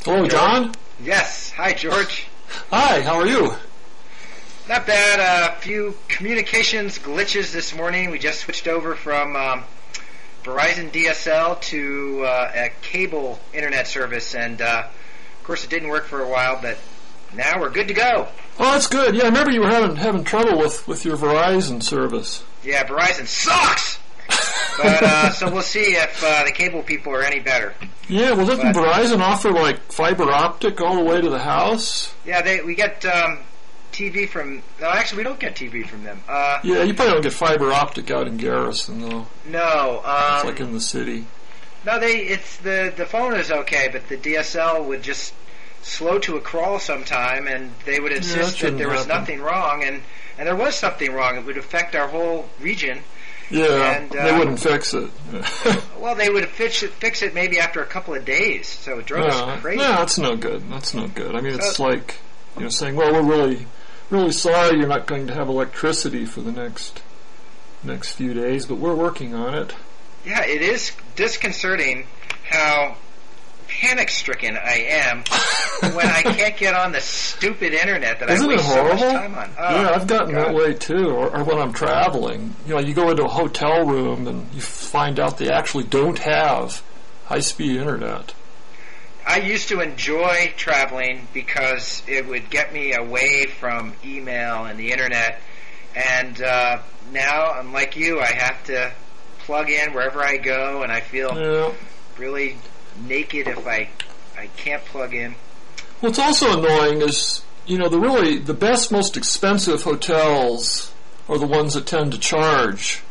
Hello, John. Yes. Hi, George. Hi, how are you? Not bad. A few communications glitches this morning. We just switched over from Verizon DSL to a cable internet service, and of course it didn't work for a while, but now we're good to go. Oh, that's good. Yeah, I remember you were having trouble with your Verizon service. Yeah, Verizon sucks! But so we'll see if the cable people are any better. Yeah, well, doesn't Verizon offer like fiber optic all the way to the house? Yeah, we get TV from. No, actually, we don't get TV from them. Yeah, you probably don't get fiber optic out in Garrison, though. No, it's like in the city. No, it's the phone is okay, but the DSL would just slow to a crawl sometime, and they would insist that there was nothing wrong, and there was something wrong. It would affect our whole region. Yeah, and, they wouldn't fix it. Well, they would fix it maybe after a couple of days, so it drove us crazy. No, that's no good. That's no good. I mean, it's like saying, well, we're really sorry you're not going to have electricity for the next few days, but we're working on it. Yeah, it is disconcerting how panic-stricken I am when I can't get on the stupid internet that I waste so much time on. Oh, yeah, I've gotten that way too. Or when I'm traveling, you go into a hotel room and you find out they actually don't have high-speed internet. I used to enjoy traveling because it would get me away from email and the internet, and now I'm like you. I have to plug in wherever I go, and I feel really naked if I can't plug in. What's also annoying is, the best, most expensive hotels are the ones that tend to charge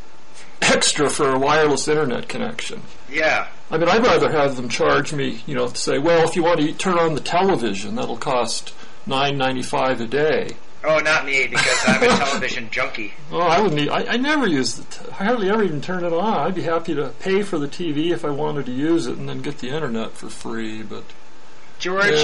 extra for a wireless internet connection. Yeah. I mean, I'd rather have them charge me, say, well, if you want to turn on the television, that'll cost $9.95 a day. Oh, not me, because I'm a television junkie. Oh, I never use I hardly ever even turn it on. I'd be happy to pay for the TV if I wanted to use it and then get the internet for free, but... George,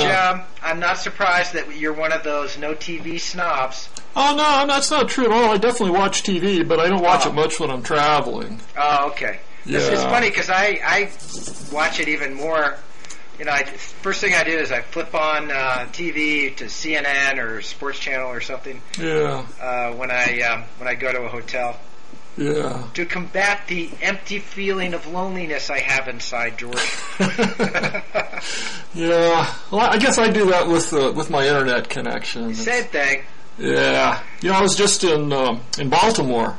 I'm not surprised that you're one of those no TV snobs. Oh, no, that's not true at all. I definitely watch TV, but I don't watch it much when I'm traveling. Oh, okay. Yeah. It's funny, because I watch it even more. First thing I do is I flip on TV to CNN or Sports Channel or something. Yeah. When I go to a hotel. Yeah. To combat the empty feeling of loneliness I have inside, George. Yeah. Well, I guess I do that with my internet connection. Same thing. Yeah. I was just in Baltimore.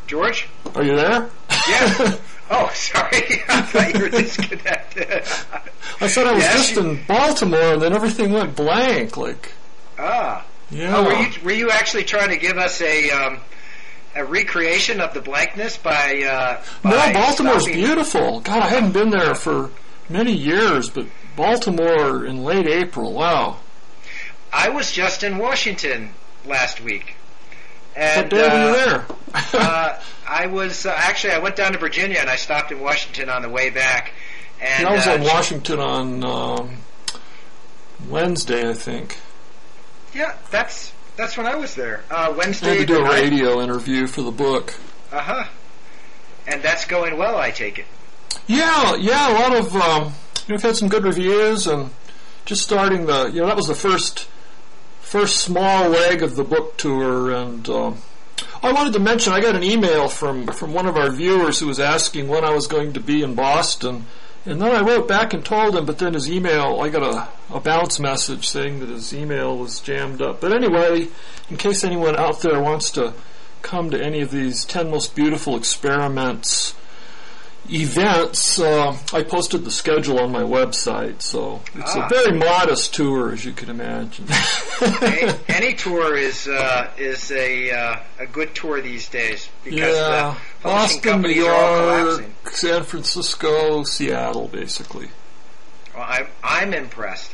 George? Are you there? Yeah. Oh, sorry. I thought you were disconnected. I said I was just in Baltimore, and then everything went blank. Yeah. Oh, were you actually trying to give us a recreation of the blankness by No, Baltimore's beautiful. God, I hadn't been there for many years, but Baltimore in late April, wow. I was just in Washington last week. And, what day were you there? I was I went down to Virginia and I stopped in Washington on the way back. And I was in Washington on Wednesday, I think. Yeah, that's when I was there. Wednesday. I had to do a radio interview for the book. And that's going well, I take it. Yeah. A lot of we've had some good reviews, and just starting that was the first small leg of the book tour, and I wanted to mention I got an email from one of our viewers who was asking when I was going to be in Boston, and then I wrote back and told him, but then his email, I got a bounce message saying that his email was jammed up. But anyway, in case anyone out there wants to come to any of these 10 Most Beautiful Experiments events, I posted the schedule on my website, so it's a very modest tour, as you can imagine. Any tour is a good tour these days, because the publishing Boston, companies New are all York, collapsing. San Francisco, Seattle, basically. Well, I'm impressed.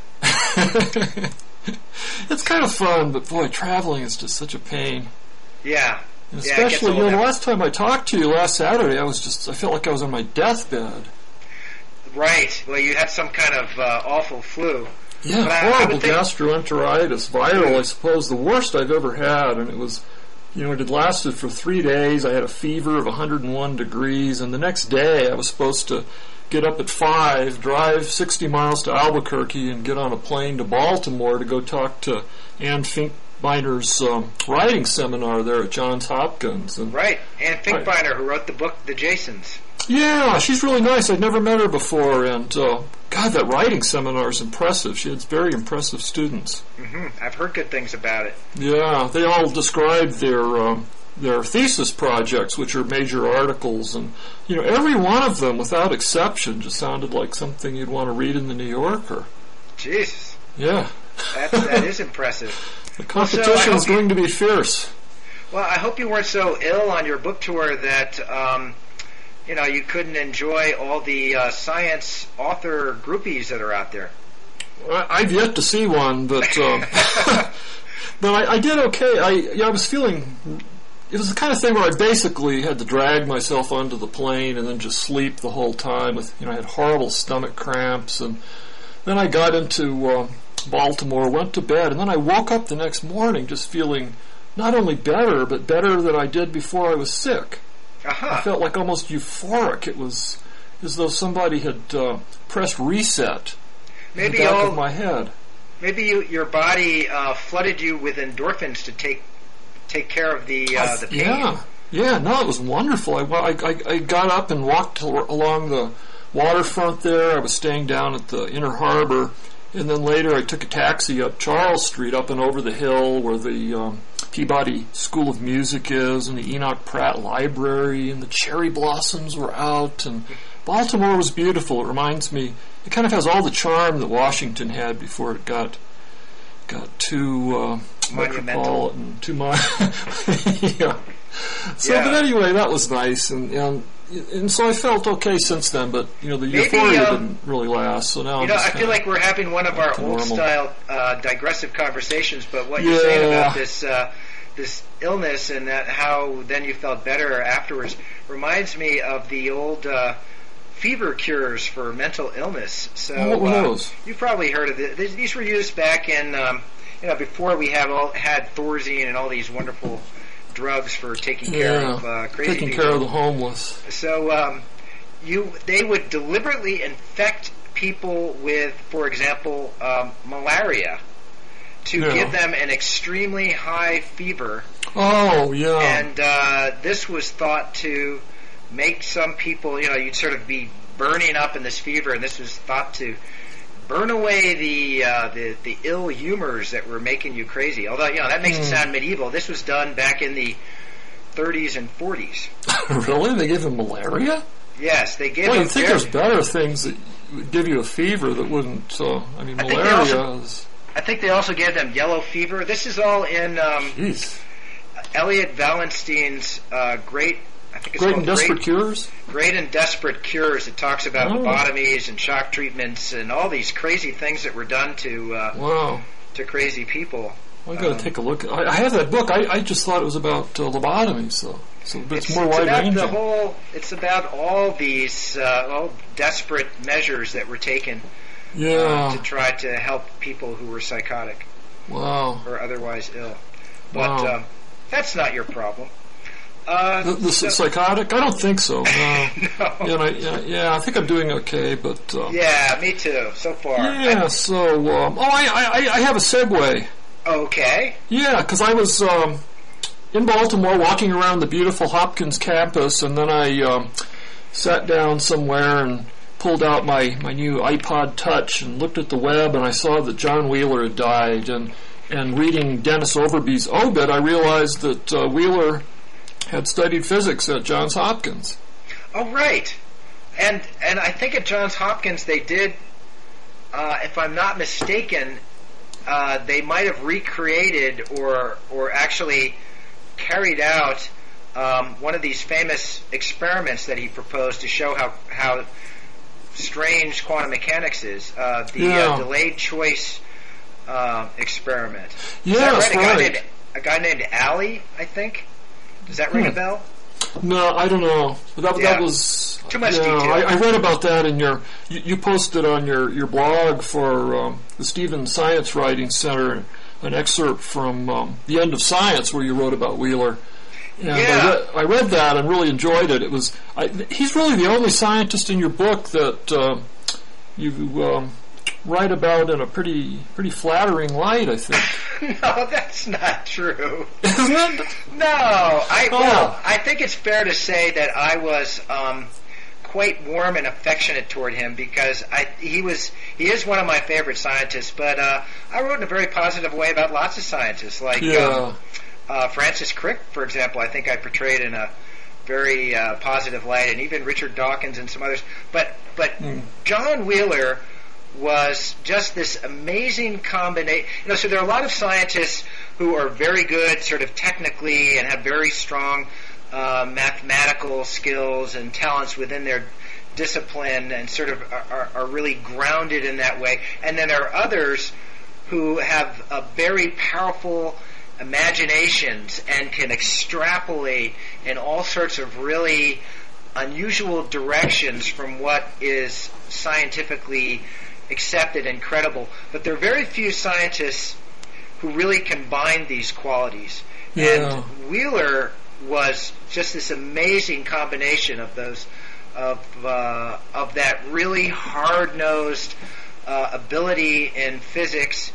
It's kind of fun, but boy, traveling is just such a pain. Yeah. And especially, the last time I talked to you last Saturday, I felt like I was on my deathbed. Right. Well, you had some kind of awful flu. Yeah, horrible gastroenteritis, viral, I suppose, the worst I've ever had, and it was it had lasted for 3 days. I had a fever of 101 degrees, and the next day I was supposed to get up at 5, drive 60 miles to Albuquerque, and get on a plane to Baltimore to go talk to Ann Finkbeiner's writing seminar there at Johns Hopkins. And right, Ann Finkbeiner, who wrote the book The Jasons. Yeah, she's really nice. I'd never met her before, and God, that writing seminar is impressive. She has very impressive students. Mm-hmm. I've heard good things about it. Yeah, they all described their thesis projects, which are major articles, and every one of them, without exception, just sounded like something you'd want to read in the New Yorker. Jesus. Yeah. That is impressive. The competition is going to be fierce. Well, I hope you weren't so ill on your book tour that you couldn't enjoy all the science author groupies that are out there. I've yet to see one, but but I did okay. I was feeling. It was the kind of thing where I basically had to drag myself onto the plane and then just sleep the whole time. I had horrible stomach cramps, and then I got into Baltimore, went to bed, and then I woke up the next morning just feeling not only better, but better than I did before I was sick. Uh-huh. I felt like almost euphoric. It was as though somebody had pressed reset in the back of my head. Maybe your body flooded you with endorphins to take care of the pain. Yeah. No, it was wonderful. I got up and walked along the waterfront there. I was staying down at the Inner Harbor, and then later I took a taxi up Charles Street, up and over the hill where the Peabody School of Music is, and the Enoch Pratt Library, and the cherry blossoms were out, and Baltimore was beautiful. It reminds me, it kind of has all the charm that Washington had before it got too metropolitan, too much. Yeah. So, but anyway, that was nice, and so I felt okay since then. But the euphoria didn't really last. So now I feel like we're having one of our old-style digressive conversations. But what you're saying about this illness and that how then you felt better afterwards reminds me of the old fever cures for mental illness. So what were those? You've probably heard of it. These were used back in before we had Thorazine and all these wonderful drugs for taking care of crazy taking people. Care of the homeless. So they would deliberately infect people with, for example, malaria to give them an extremely high fever. Oh, yeah. And this was thought to make some people, you'd sort of be burning up in this fever, and this was thought to burn away the ill humors that were making you crazy. Although, that makes it sound medieval. This was done back in the 30s and 40s. Really? They gave him malaria? Yes, they gave him... Well, you'd think there's better things that would give you a fever that wouldn't... malaria is... I think they also gave them yellow fever. This is all in Elliot Wallenstein's great... I think it's Great and Desperate Cures? Great and Desperate Cures. It talks about lobotomies and shock treatments and all these crazy things that were done to crazy people. Well, I got to take a look. I have that book. I just thought it was about lobotomies, so it's more wide-ranging. It's about all these desperate measures that were taken to try to help people who were psychotic or otherwise ill. But that's not your problem. The psychotic? I don't think so. No. No. I think I'm doing okay, but... yeah, me too, so far. Yeah, I have a segue. Okay. Yeah, because I was in Baltimore walking around the beautiful Hopkins campus, and then I sat down somewhere and pulled out my new iPod Touch and looked at the web, and I saw that John Wheeler had died, and reading Dennis Overby's obit, I realized that Wheeler had studied physics at Johns Hopkins. Oh, right. And I think at Johns Hopkins they did, if I'm not mistaken, they might have recreated or actually carried out one of these famous experiments that he proposed to show how strange quantum mechanics is. The delayed choice experiment. Yeah, that's right. A guy named Alley, I think. Does that ring a bell? No, I don't know. But that was too much detail. I read about that in you posted on your blog for the Stevens Science Writing Center an excerpt from The End of Science where you wrote about Wheeler. And Yeah. I read that and really enjoyed it. He's really the only scientist in your book that you write about in a pretty flattering light, I think. No, that's not true. Isn't it? No, well, I think it's fair to say that I was quite warm and affectionate toward him because he is one of my favorite scientists. But I wrote in a very positive way about lots of scientists, like Francis Crick, for example. I think I portrayed in a very positive light, and even Richard Dawkins and some others. But John Wheeler was just this amazing combination. So there are a lot of scientists who are very good sort of technically and have very strong mathematical skills and talents within their discipline and sort of are really grounded in that way. And then there are others who have a very powerful imaginations and can extrapolate in all sorts of really unusual directions from what is scientifically accepted and credible. But there are very few scientists who really combine these qualities. Yeah. And Wheeler was just this amazing combination of those, of that really hard-nosed ability in physics,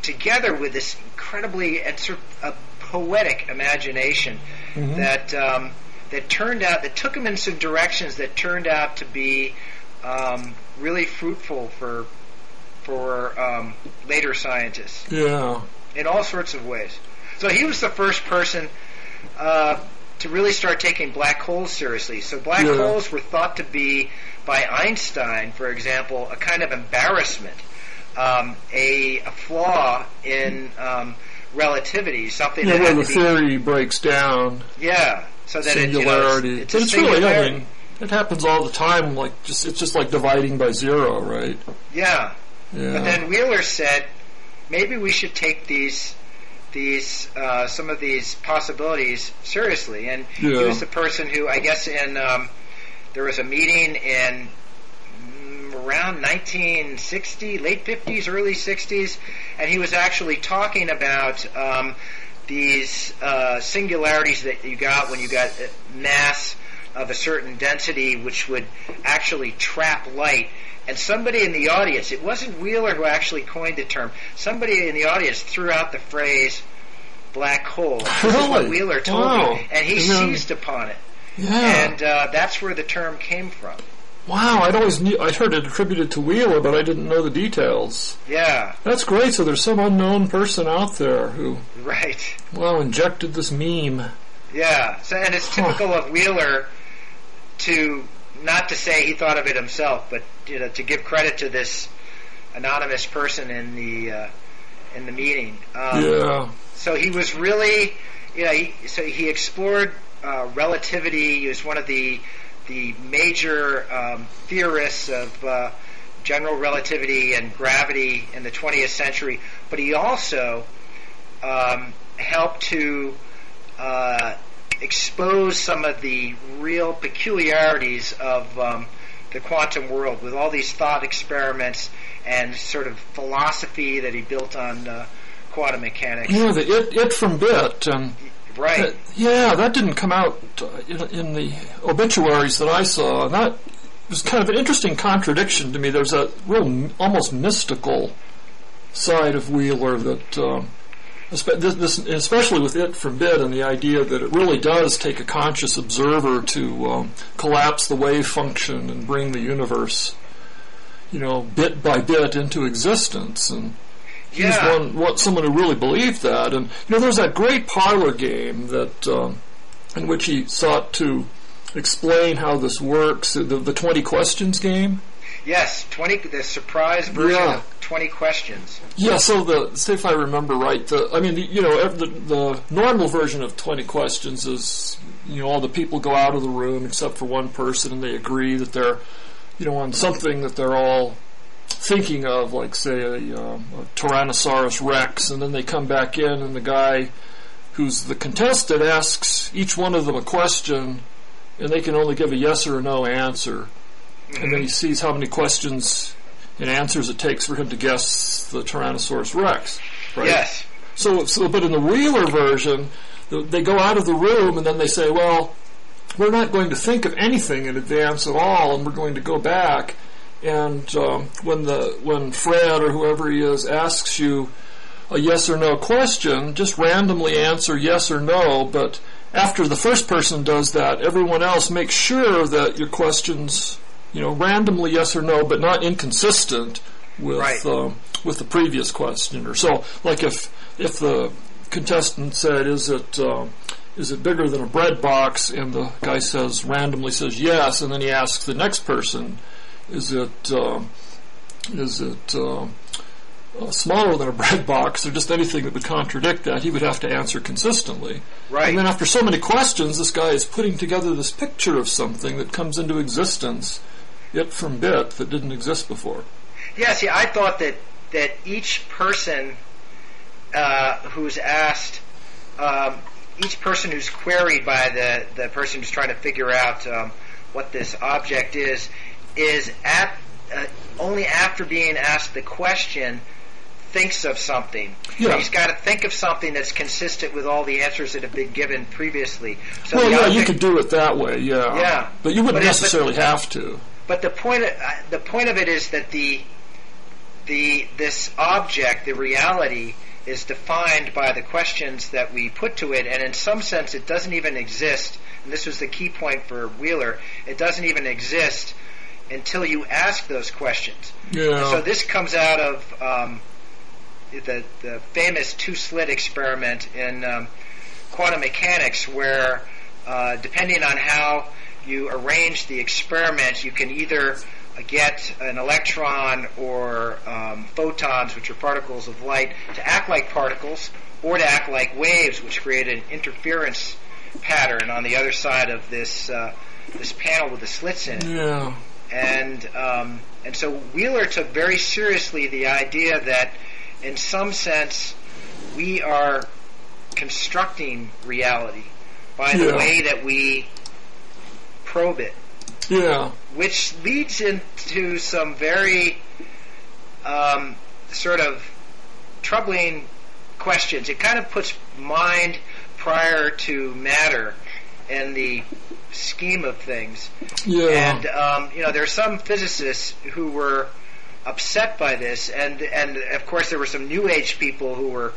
together with this incredibly and sort of poetic imagination that that took him in some directions that turned out to be really fruitful for later scientists. Yeah. In all sorts of ways. So he was the first person to really start taking black holes seriously. So black holes were thought to be, by Einstein, for example, a kind of embarrassment, a flaw in relativity, something that where the theory breaks down. Yeah, so that singularity. It's a it's singularity. really, it happens all the time. It's just like dividing by zero, right? Yeah. Yeah. But then Wheeler said, maybe we should take some of these possibilities seriously. And he was the person who, I guess, there was a meeting in around 1960, late 50s, early 60s, and he was actually talking about these singularities that you got when you got mass of a certain density, which would actually trap light. And somebody in the audience, it wasn't Wheeler who actually coined the term, somebody in the audience threw out the phrase black hole. This is what Wheeler told me, and he seized upon it. Yeah. And that's where the term came from. Wow, I'd heard it attributed to Wheeler, but I didn't know the details. Yeah. That's great, so there's some unknown person out there who injected this meme. Yeah, so, and it's typical of Wheeler to not to say he thought of it himself, but to give credit to this anonymous person in the meeting. So he was really, he explored relativity. He was one of the major theorists of general relativity and gravity in the 20th century. But he also helped to expose some of the real peculiarities of the quantum world with all these thought experiments and sort of philosophy that he built on quantum mechanics. The it from bit. Right. That didn't come out in the obituaries that I saw. And that was kind of an interesting contradiction to me. There's a real, almost mystical side of Wheeler that, especially with it from bit and the idea that it really does take a conscious observer to collapse the wave function and bring the universe, bit by bit into existence. And he was someone who really believed that. And there's that great parlor game that in which he sought to explain how this works, the 20 questions game. Yes, the surprise version of 20 questions. Yeah, so say if I remember right, the normal version of 20 questions is, all the people go out of the room except for one person, and they agree that they're, on something that they're all thinking of, like say a Tyrannosaurus Rex, and then they come back in, and the guy who's the contestant asks each one of them a question, and they can only give a yes or a no answer. And then he sees how many questions and answers it takes for him to guess the Tyrannosaurus Rex. Right? Yes. But in the Wheeler version, they go out of the room and then they say, well, we're not going to think of anything in advance at all, and we're going to go back. And when Fred or whoever he is asks you a yes or no question, just randomly answer yes or no. But after the first person does that, everyone else makes sure that your questions, randomly yes or no, but not inconsistent with the previous questioner. So, like if the contestant said, "Is it bigger than a bread box?" and the guy randomly says yes, and then he asks the next person, "Is it smaller than a bread box?" or just anything that would contradict that, he would have to answer consistently. Right. And then after so many questions, this guy is putting together this picture of something that comes into existence, bit from bit, that didn't exist before. Yeah, see, I thought that each person who's asked, each person who's queried by the person who's trying to figure out what this object is only after being asked the question thinks of something. Yeah. So he's got to think of something that's consistent with all the answers that have been given previously. So you could do it that way, yeah. Yeah. But you wouldn't necessarily have to. But the point of it is that this object, the reality, is defined by the questions that we put to it, and in some sense it doesn't even exist, and this was the key point for Wheeler, it doesn't even exist until you ask those questions. Yeah. So this comes out of the famous two-slit experiment in quantum mechanics, where depending on how you arrange the experiment, you can either get an electron or photons, which are particles of light, to act like particles, or to act like waves, which create an interference pattern on the other side of this panel with the slits in it. Yeah. And so Wheeler took very seriously the idea that, in some sense, we are constructing reality by the way that we probe it. Yeah. Which leads into some very sort of troubling questions. It kind of puts mind prior to matter in the scheme of things. Yeah. And there are some physicists who were upset by this, and of course there were some New Age people who were.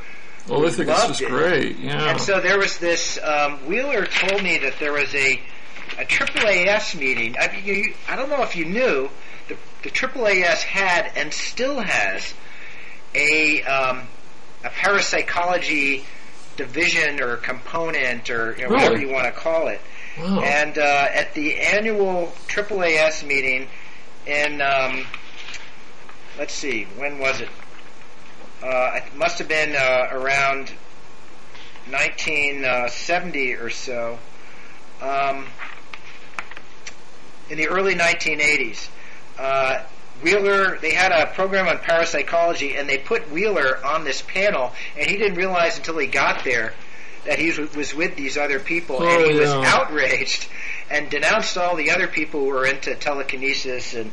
Well, they think it's just great. Yeah. And so there was this. Wheeler told me that there was a AAAS meeting. I don't know if you knew, the AAAS had and still has a parapsychology division or component or whatever you want to call it. Wow. And at the annual AAAS meeting in, let's see, when was it? It must have been around 1970 or so. In the early 1980s, Wheeler, they had a program on parapsychology, and they put Wheeler on this panel, and he didn't realize until he got there that he was with these other people, and he was outraged and denounced all the other people who were into telekinesis and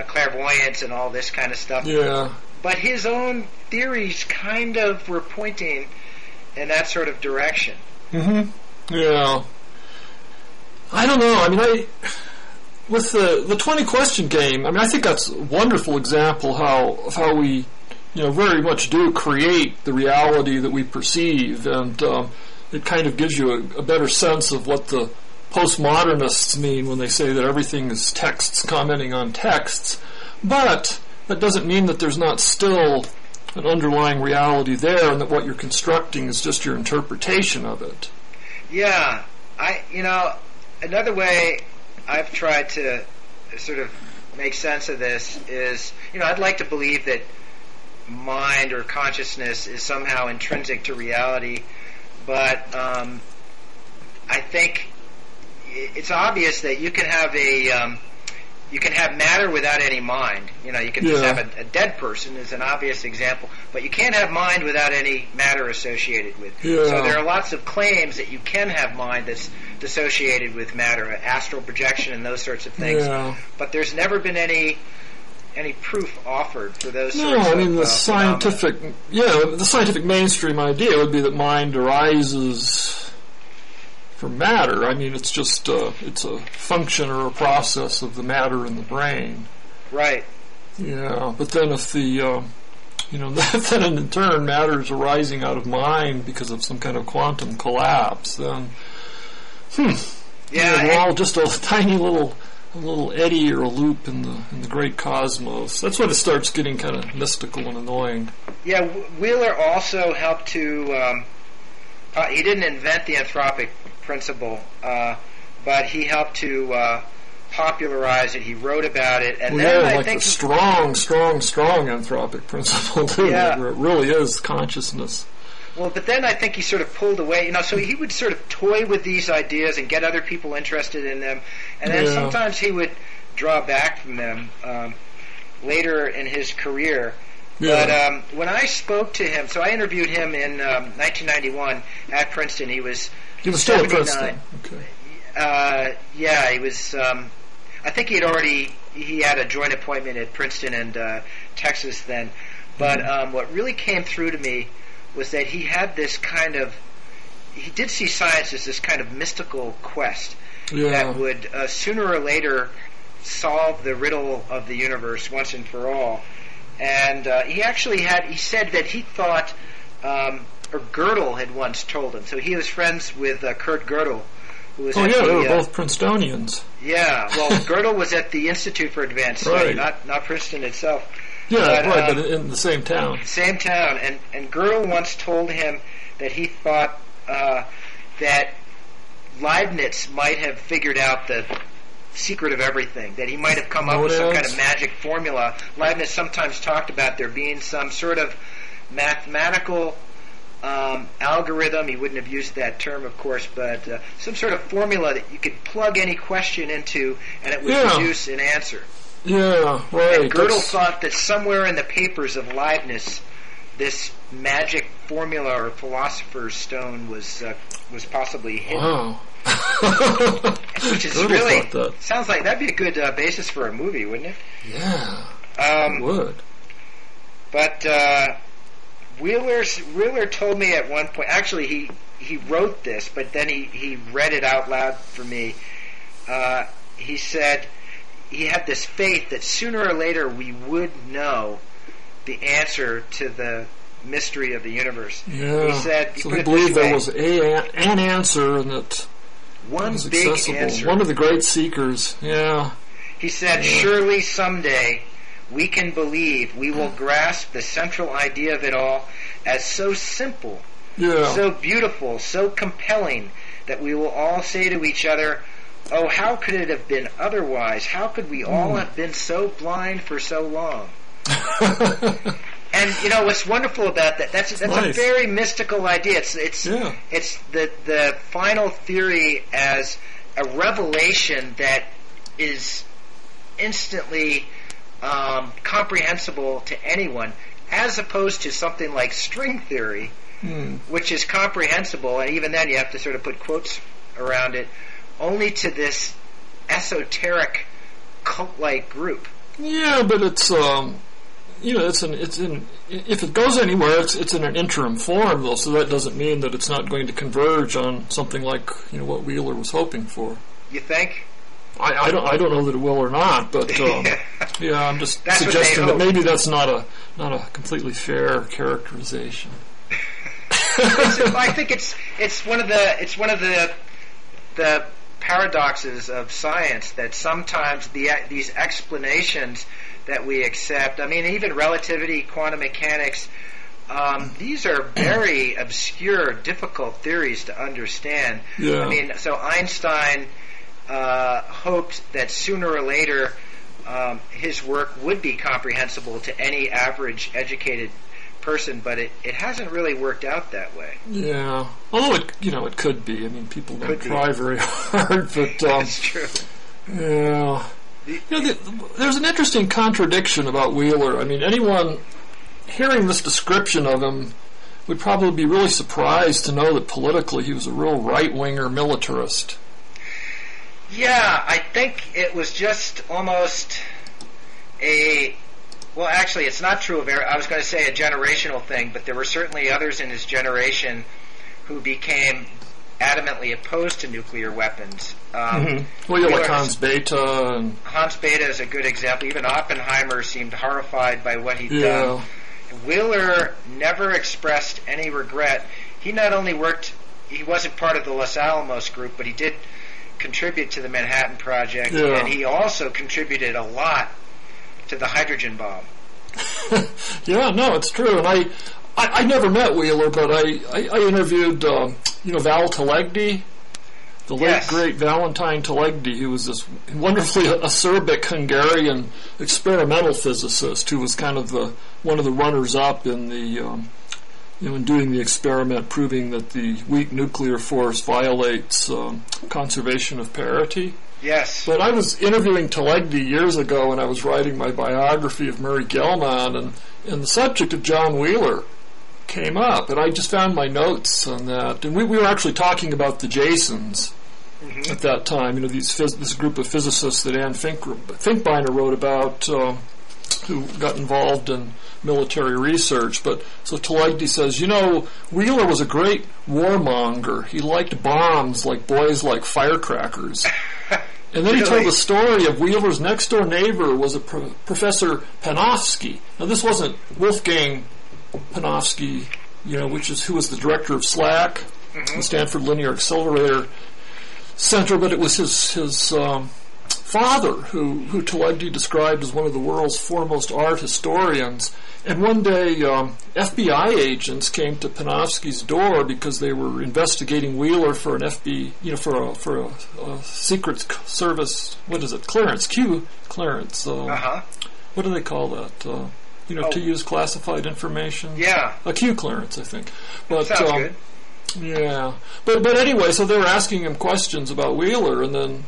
clairvoyance and all this kind of stuff. Yeah. But his own theories kind of were pointing in that sort of direction. Mm-hmm. Yeah. I don't know. I mean, with the 20 question game, I mean, I think that's a wonderful example how we, very much do create the reality that we perceive, and it kind of gives you a better sense of what the postmodernists mean when they say that everything is texts commenting on texts. But that doesn't mean that there's not still an underlying reality there, and that what you're constructing is just your interpretation of it. Yeah, another way I've tried to sort of make sense of this is, I'd like to believe that mind or consciousness is somehow intrinsic to reality, but I think it's obvious that you can have you can have matter without any mind. You can just have a dead person is an obvious example, but you can't have mind without any matter associated with. Yeah. So there are lots of claims that you can have mind that's dissociated with matter, astral projection and those sorts of things. Yeah. But there's never been any any proof offered for those No, sorts I mean of the scientific mainstream idea would be that mind arises from matter. I mean, it's just it's a function or a process of the matter in the brain. Right. Yeah, but then if the then in turn matter is arising out of mind because of some kind of quantum collapse, then we're all just a tiny little eddy or a loop in the great cosmos. That's when it starts getting kind of mystical and annoying. Yeah, Wheeler also helped to. He didn't invent the anthropic principle, but he helped to popularize it. He wrote about it, and then I think the strong anthropic principle too, where it really is consciousness. Well, but then I think he sort of pulled away. So he would sort of toy with these ideas and get other people interested in them, and then sometimes he would draw back from them later in his career. Yeah. But when I spoke to him, so I interviewed him in 1991 at Princeton. He was still at Princeton. Okay. He was. I think he had a joint appointment at Princeton and Texas then. But what really came through to me was that he had this he did see science as this kind of mystical quest that would sooner or later solve the riddle of the universe once and for all. And he said that he thought, or Gödel had once told him, so he was friends with Kurt Gödel, who was they were both Princetonians. Yeah, well, Gödel was at the Institute for Advanced Study, not Princeton itself. Yeah, but in the same town. Same town, and Gödel once told him that he thought that Leibniz might have figured out the secret of everything, that he might have come up with some kind of magic formula. Leibniz sometimes talked about there being some sort of mathematical algorithm. He wouldn't have used that term, of course, but some sort of formula that you could plug any question into and it would produce an answer. Yeah, right. And Gödel thought that somewhere in the papers of Leibniz, this magic formula or philosopher's stone was possibly hidden. Wow. Which is really sounds like that'd be a good basis for a movie, wouldn't it? Yeah, it would. But Wheeler told me at one point. Actually, he wrote this, but then he read it out loud for me. He said he had this faith that sooner or later we would know the answer to the mystery of the universe. Yeah. He said he believed there was an answer, and that one was big accessible. Answer. One of the great seekers. Yeah. He said, surely someday we can believe, we will grasp the central idea of it all as so simple, so beautiful, so compelling, that we will all say to each other, oh, how could it have been otherwise? How could we all have been so blind for so long? And what's wonderful about that's nice. A very mystical idea. It's the final theory as a revelation that is instantly comprehensible to anyone, as opposed to something like string theory, which is comprehensible, and even then you have to sort of put quotes around it, only to this esoteric cult-like group. Yeah, but it's if it goes anywhere, it's in an interim form, though. So that doesn't mean that it's not going to converge on something like what Wheeler was hoping for. You think? I don't know that it will or not, but I'm just suggesting that maybe that's not a completely fair characterization. I think it's one of the paradoxes of science that sometimes these explanations that we accept, I mean, even relativity, quantum mechanics, these are very obscure, difficult theories to understand. Yeah. I mean, so Einstein hoped that sooner or later his work would be comprehensible to any average educated person, but it hasn't really worked out that way. Yeah, although it could be. I mean, people don't try very hard, but that's true. Yeah, there's an interesting contradiction about Wheeler. I mean, anyone hearing this description of him would probably be really surprised to know that politically he was a real right-winger militarist. Yeah, I think it was just almost a Well, actually, it's not true of I was going to say a generational thing, but there were certainly others in his generation who became adamantly opposed to nuclear weapons. Well, you like Hans Bethe. Hans Bethe is a good example. Even Oppenheimer seemed horrified by what he'd done. Wheeler never expressed any regret. He not only he wasn't part of the Los Alamos group, but he did contribute to the Manhattan Project, and he also contributed a lot to the hydrogen bomb. Yeah, no, it's true. And I never met Wheeler, but I interviewed Val Telegdi, the late great Valentine Telegdi, who was this wonderfully acerbic Hungarian experimental physicist who was kind of one of the runners-up in the in doing the experiment, proving that the weak nuclear force violates conservation of parity. Yes. But I was interviewing Telegdi years ago when I was writing my biography of Murray Gell-Mann, and the subject of John Wheeler came up, and I just found my notes on that. And we were actually talking about the Jasons at that time, this group of physicists that Anne Finkbeiner wrote about, who got involved in military research. But so Telegdi says, Wheeler was a great warmonger. He liked bombs like boys like firecrackers. And then he told the story of Wheeler's next-door neighbor was a Professor Panofsky. Now, this wasn't Wolfgang Panofsky, who was the director of SLAC, the Stanford Linear Accelerator Center, but it was his father, who Telegdi described as one of the world's foremost art historians. And one day, FBI agents came to Panofsky's door because they were investigating Wheeler for an for a Secret Service, clearance, Q clearance. What do they call that? To use classified information. Yeah. A Q clearance, I think. But, sounds good. Yeah. But anyway, so they were asking him questions about Wheeler, and then,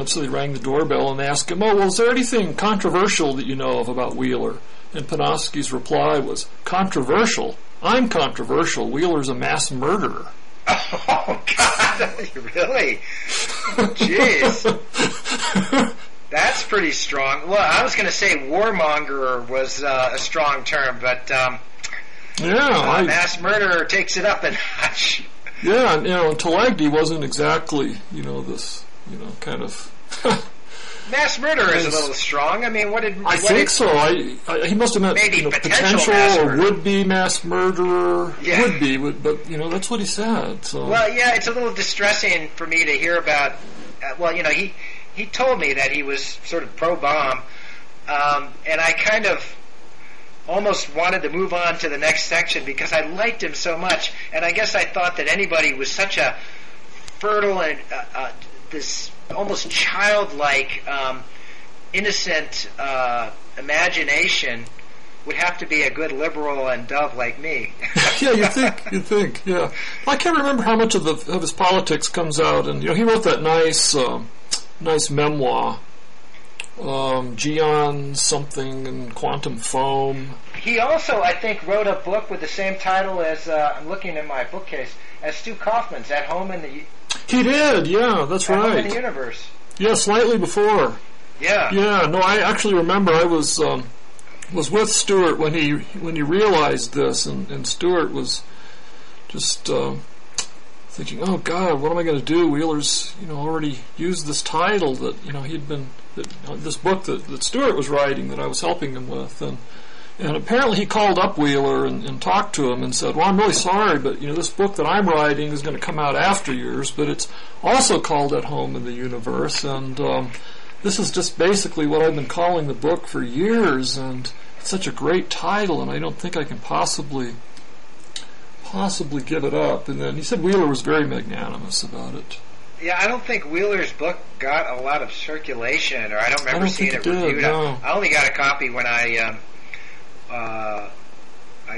so they rang the doorbell and they asked him, is there anything controversial that you know of about Wheeler? And Panofsky's reply was, controversial? I'm controversial. Wheeler's a mass murderer. Oh, God. Really? Jeez. That's pretty strong. Well, I was going to say warmonger was a strong term, but mass murderer takes it up a notch. Yeah, and Telegdi wasn't exactly, this, kind of... Mass murderer is a little strong. I mean, I think so. He must have meant maybe potential or would-be mass murderer. Yeah. Would be, but that's what he said. So. Well, yeah, it's a little distressing for me to hear about. He told me that he was sort of pro-bomb, and I kind of almost wanted to move on to the next section because I liked him so much, and I guess I thought that anybody with such a fertile and this almost childlike, innocent imagination would have to be a good liberal and dove like me. Yeah, you think, yeah. I can't remember how much of his politics comes out, and he wrote that nice memoir, Geon something and Quantum Foam. He also, I think, wrote a book with the same title as I'm looking in my bookcase as Stu Kaufman's At Home in the. He did, yeah, that's right. At Home in the Universe. Yeah, slightly before. Yeah. Yeah, no, I actually remember I was with Stewart when he realized this, and Stewart was just thinking, oh God, what am I going to do? Wheeler's already used this title that he'd been this book that Stewart was writing that I was helping him with, and apparently he called up Wheeler and talked to him and said, well, I'm really sorry, but this book that I'm writing is going to come out after yours, but it's also called At Home in the Universe, and this is just basically what I've been calling the book for years, and it's such a great title, and I don't think I can possibly give it up. And then he said Wheeler was very magnanimous about it. Yeah, I don't think Wheeler's book got a lot of circulation, or I don't remember seeing it reviewed. No. I only got a copy when I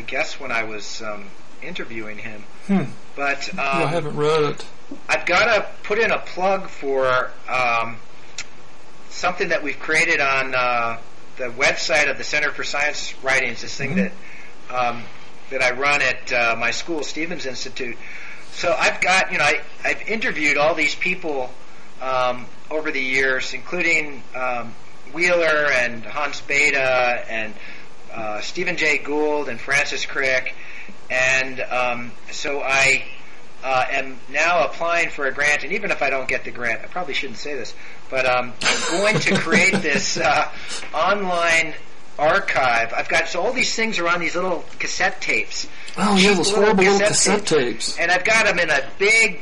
guess when I was interviewing him. But I haven't read it. I've got to put in a plug for something that we've created on the website of the Center for Science Writings, this thing that I run at my school, Stevens Institute. So I've got, I've interviewed all these people over the years, including Wheeler and Hans Bethe and Stephen Jay Gould and Francis Crick, and so I am now applying for a grant, and even if I don't get the grant, I probably shouldn't say this, but I'm going to create this online archive. I've got, so all these things are on these little cassette tapes. Oh, yeah, those horrible little cassette tapes. And I've got them in a big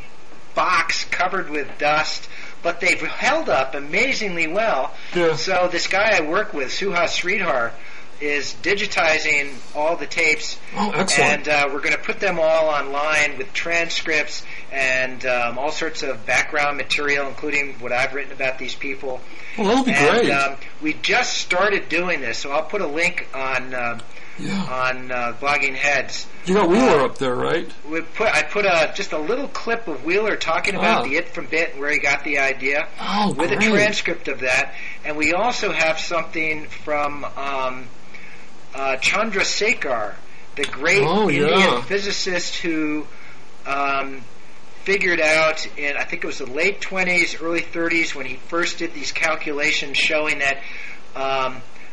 box covered with dust, but they've held up amazingly well. Yeah. So this guy I work with, Suha Sridhar, is digitizing all the tapes. Oh, excellent. And we're going to put them all online with transcripts and all sorts of background material, including what I've written about these people. Well, that'll be great. We just started doing this, so I'll put a link on Blogging Heads. You got Wheeler up there, right? I put just a little clip of Wheeler talking about the It from Bit and where he got the idea, with a transcript of that. And we also have something from Chandrasekhar, the great Indian physicist who figured out in, I think it was the late 20s, early 30s, when he first did these calculations showing that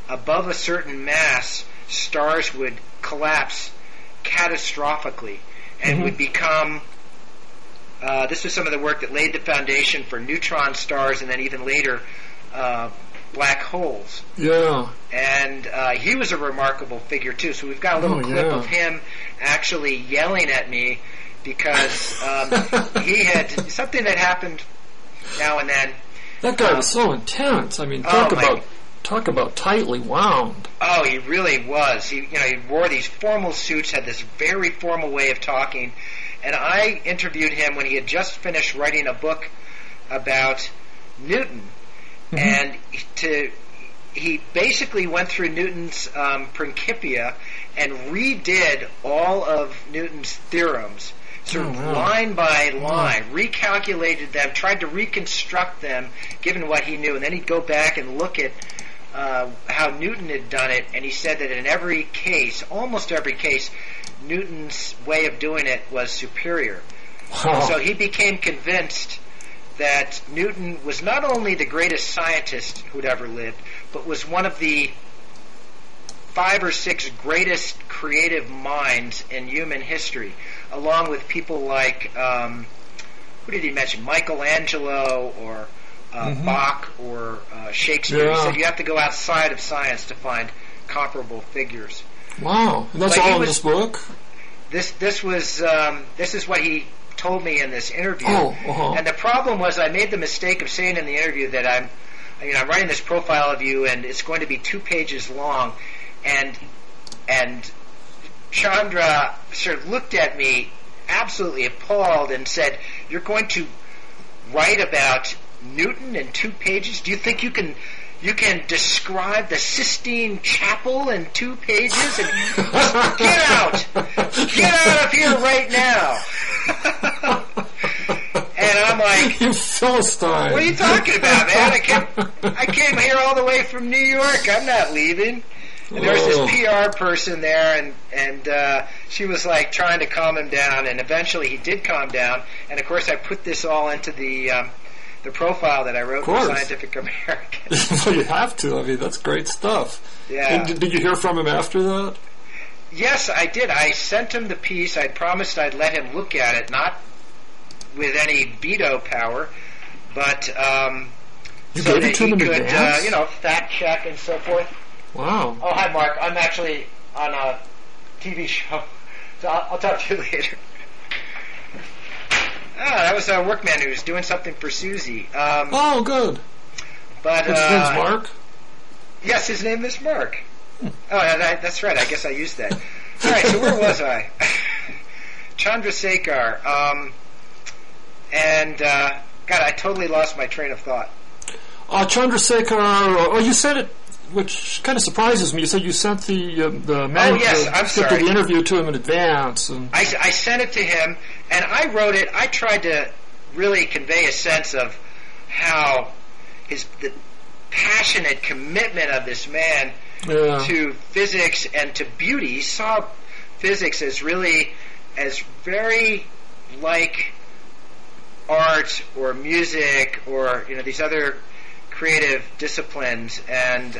above a certain mass, stars would collapse catastrophically and would become, this was some of the work that laid the foundation for neutron stars and then even later black holes. Yeah. And he was a remarkable figure too. So we've got a little clip of him actually yelling at me because he had something that happened now and then. That guy was so intense. I mean, talk about tightly wound. Oh, he really was. He wore these formal suits, had this very formal way of talking, and I interviewed him when he had just finished writing a book about Newton, and he basically went through Newton's Principia and redid all of Newton's theorems, sort of line by line, recalculated them, tried to reconstruct them given what he knew, and then he'd go back and look at how Newton had done it, and he said that in every case, almost every case, Newton's way of doing it was superior. So he became convinced that Newton was not only the greatest scientist who'd ever lived, but was one of the 5 or 6 greatest creative minds in human history, along with people like, who did he mention, Michelangelo or Bach or Shakespeare. He said you have to go outside of science to find comparable figures. Wow, and that's all in this book? This is what he told me in this interview. And the problem was I made the mistake of saying in the interview that I'm writing this profile of you and it's going to be 2 pages long, and Chandra sort of looked at me absolutely appalled and said, "You're going to write about Newton in 2 pages? Do you think you can describe the Sistine Chapel in 2 pages? And get out of here right now!" And I'm like, "You Philistine! What are you talking about, man? I came here all the way from New York. I'm not leaving." And there was this PR person there, and she was like trying to calm him down, and eventually he did calm down. And of course, I put this all into the profile that I wrote for Scientific American. Well, you have to. I mean, that's great stuff. Yeah. And did you hear from him after that? Yes, I did. I sent him the piece. I'd promised I'd let him look at it, not with any veto power, but you so gave that it to he him in could, advance? fact check and so forth. Wow. Oh, hi, Mark. I'm actually on a TV show, so I'll talk to you later. That was a workman who was doing something for Susie. Good. But his name's Mark? Yes, his name is Mark. That's right. I guess I used that. All right, so where was I? Chandrasekhar. God, I totally lost my train of thought. Chandrasekhar, you said it, which kind of surprises me. You said you sent the manuscript of the interview to him in advance. And I sent it to him, and I wrote it. I tried to really convey a sense of how the passionate commitment of this man to physics and to beauty. He saw physics as very like art or music or these other creative disciplines, and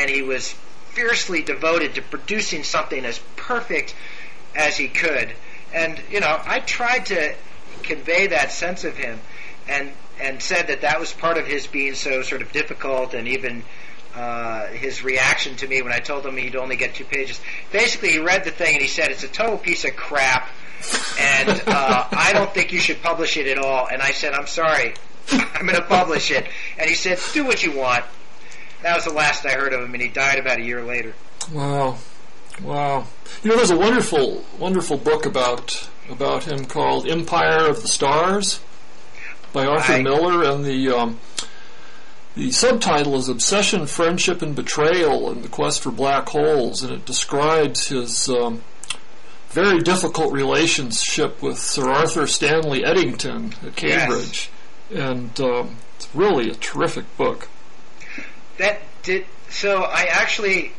he was fiercely devoted to producing something as perfect as he could. And, I tried to convey that sense of him and said that was part of his being so sort of difficult, and even his reaction to me when I told him he'd only get 2 pages. Basically, he read the thing and he said, it's a total piece of crap, and I don't think you should publish it at all. And I said, I'm sorry, I'm going to publish it. And he said, do what you want. That was the last I heard of him, and he died about a year later. Wow. There's a wonderful book about him called Empire of the Stars by Arthur Miller, and the subtitle is Obsession, Friendship, and Betrayal in the Quest for Black Holes, and it describes his very difficult relationship with Sir Arthur Stanley Eddington at Cambridge. Yes. And it's really a terrific book. So I actually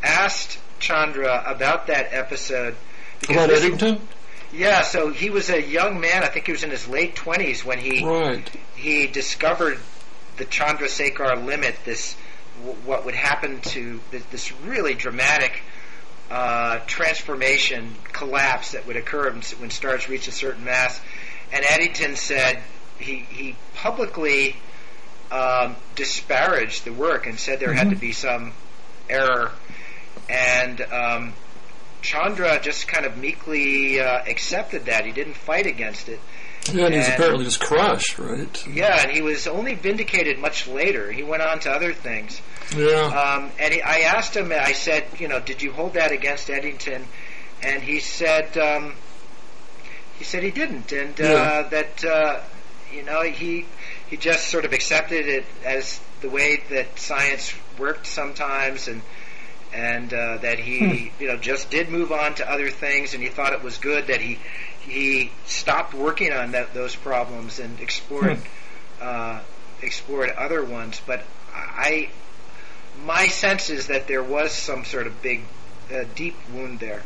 asked Chandra about that episode. About Eddington? Yeah, so he was a young man, I think he was in his late 20s when he discovered the Chandrasekhar limit, what would happen to this really dramatic transformation, collapse that would occur when stars reach a certain mass. And Eddington said he publicly disparaged the work and said there had to be some error. And Chandra just kind of meekly accepted that. He didn't fight against it. Yeah, and he was apparently just crushed, right? Yeah, and he was only vindicated much later. He went on to other things. Yeah. I asked him, I said, did you hold that against Eddington? And he said he didn't, and that he just sort of accepted it as the way that science worked sometimes, and that he just did move on to other things, and he thought it was good that he stopped working on those problems and explored other ones. But my sense is that there was some sort of big, deep wound there.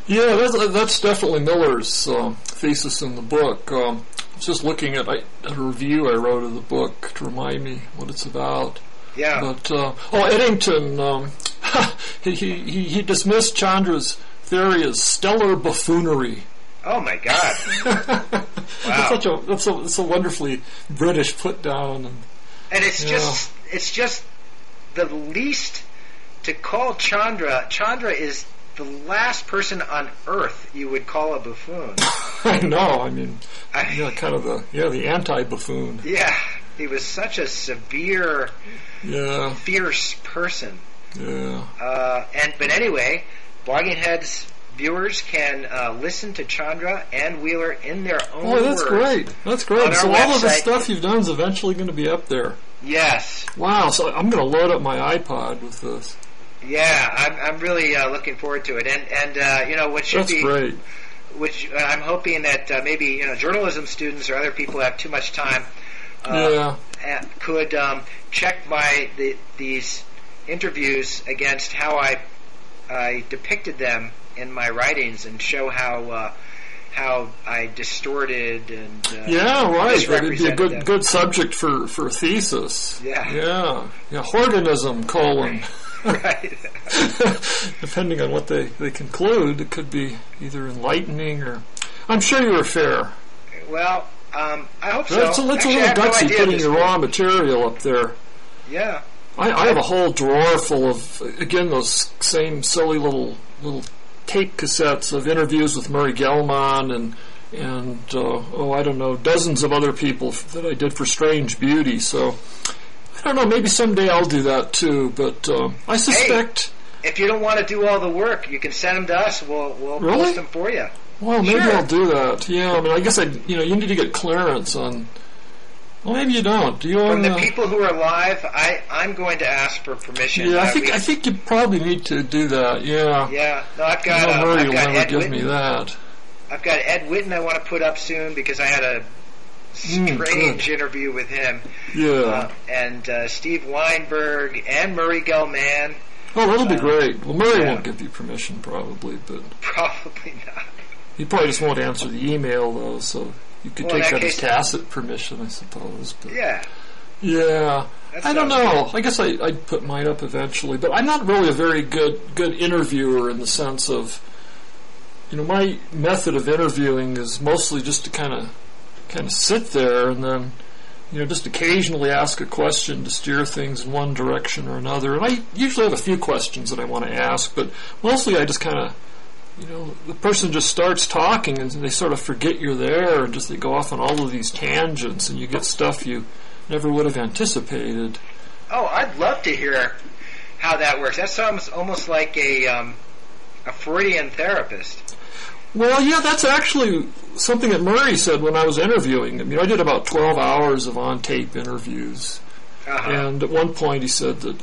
Yeah, that's definitely Miller's thesis in the book. I was just looking at a review I wrote of the book to remind me what it's about. Yeah. But Eddington, he dismissed Chandra's theory as stellar buffoonery. Oh my God! Wow. That's a wonderfully British put down. And it's just the least to call Chandra. Chandra is the last person on Earth you would call a buffoon. I know. I mean, kind of the anti-buffoon. Yeah, he was such a severe, fierce person. Yeah. But anyway, Blogging Heads viewers can listen to Chandra and Wheeler in their own words. Oh, that's great. That's great. So all of the stuff you've done is eventually going to be up there. Yes. Wow. So I'm going to load up my iPod with this. Yeah, I'm really looking forward to it, and what should be great. Which I'm hoping that maybe journalism students or other people who have too much time could check these interviews against how I depicted them in my writings and show how I distorted and right. That'd be a good subject for a thesis. Yeah. Horganism : Right. Depending on what they conclude, it could be either enlightening or. I'm sure you were fair. Well, I hope so. It's a little gutsy putting your raw material up there. Yeah. I have a whole drawer full of, again, those same silly little tape cassettes of interviews with Murray Gell-Mann and I don't know, dozens of other people that I did for Strange Beauty. So I don't know, maybe someday I'll do that too. But I suspect. Hey, if you don't want to do all the work, you can send them to us. We'll post them for you. Well, maybe I'll do that. Yeah, I mean, I guess you need to get clearance on. Well, maybe you don't. Do you? From the people who are live, I'm going to ask for permission. Yeah, I think you probably need to do that. Yeah. Yeah. No, I've got Ed give Whitten. Me that. I've got Ed Whitten I want to put up soon because I had a strange interview with him. Yeah. And Steve Weinberg and Murray Gell-Mann. Oh, that'll be great. Well, Murray won't give you permission probably, but probably not. He probably just won't answer the email though, so. You could take that as tacit permission, I suppose. But yeah. Yeah. I don't know. I guess I'd put mine up eventually, but I'm not really a very good interviewer in the sense of, my method of interviewing is mostly just to kind of sit there and then, just occasionally ask a question to steer things in one direction or another. And I usually have a few questions that I want to ask, but mostly I just kind of, the person just starts talking and they sort of forget you're there and just they go off on all of these tangents and you get stuff you never would have anticipated. Oh, I'd love to hear how that works. That sounds almost like a Freudian therapist. Well, yeah, that's actually something that Murray said when I was interviewing him. I did about 12 hours of on-tape interviews. Uh-huh. And at one point he said that,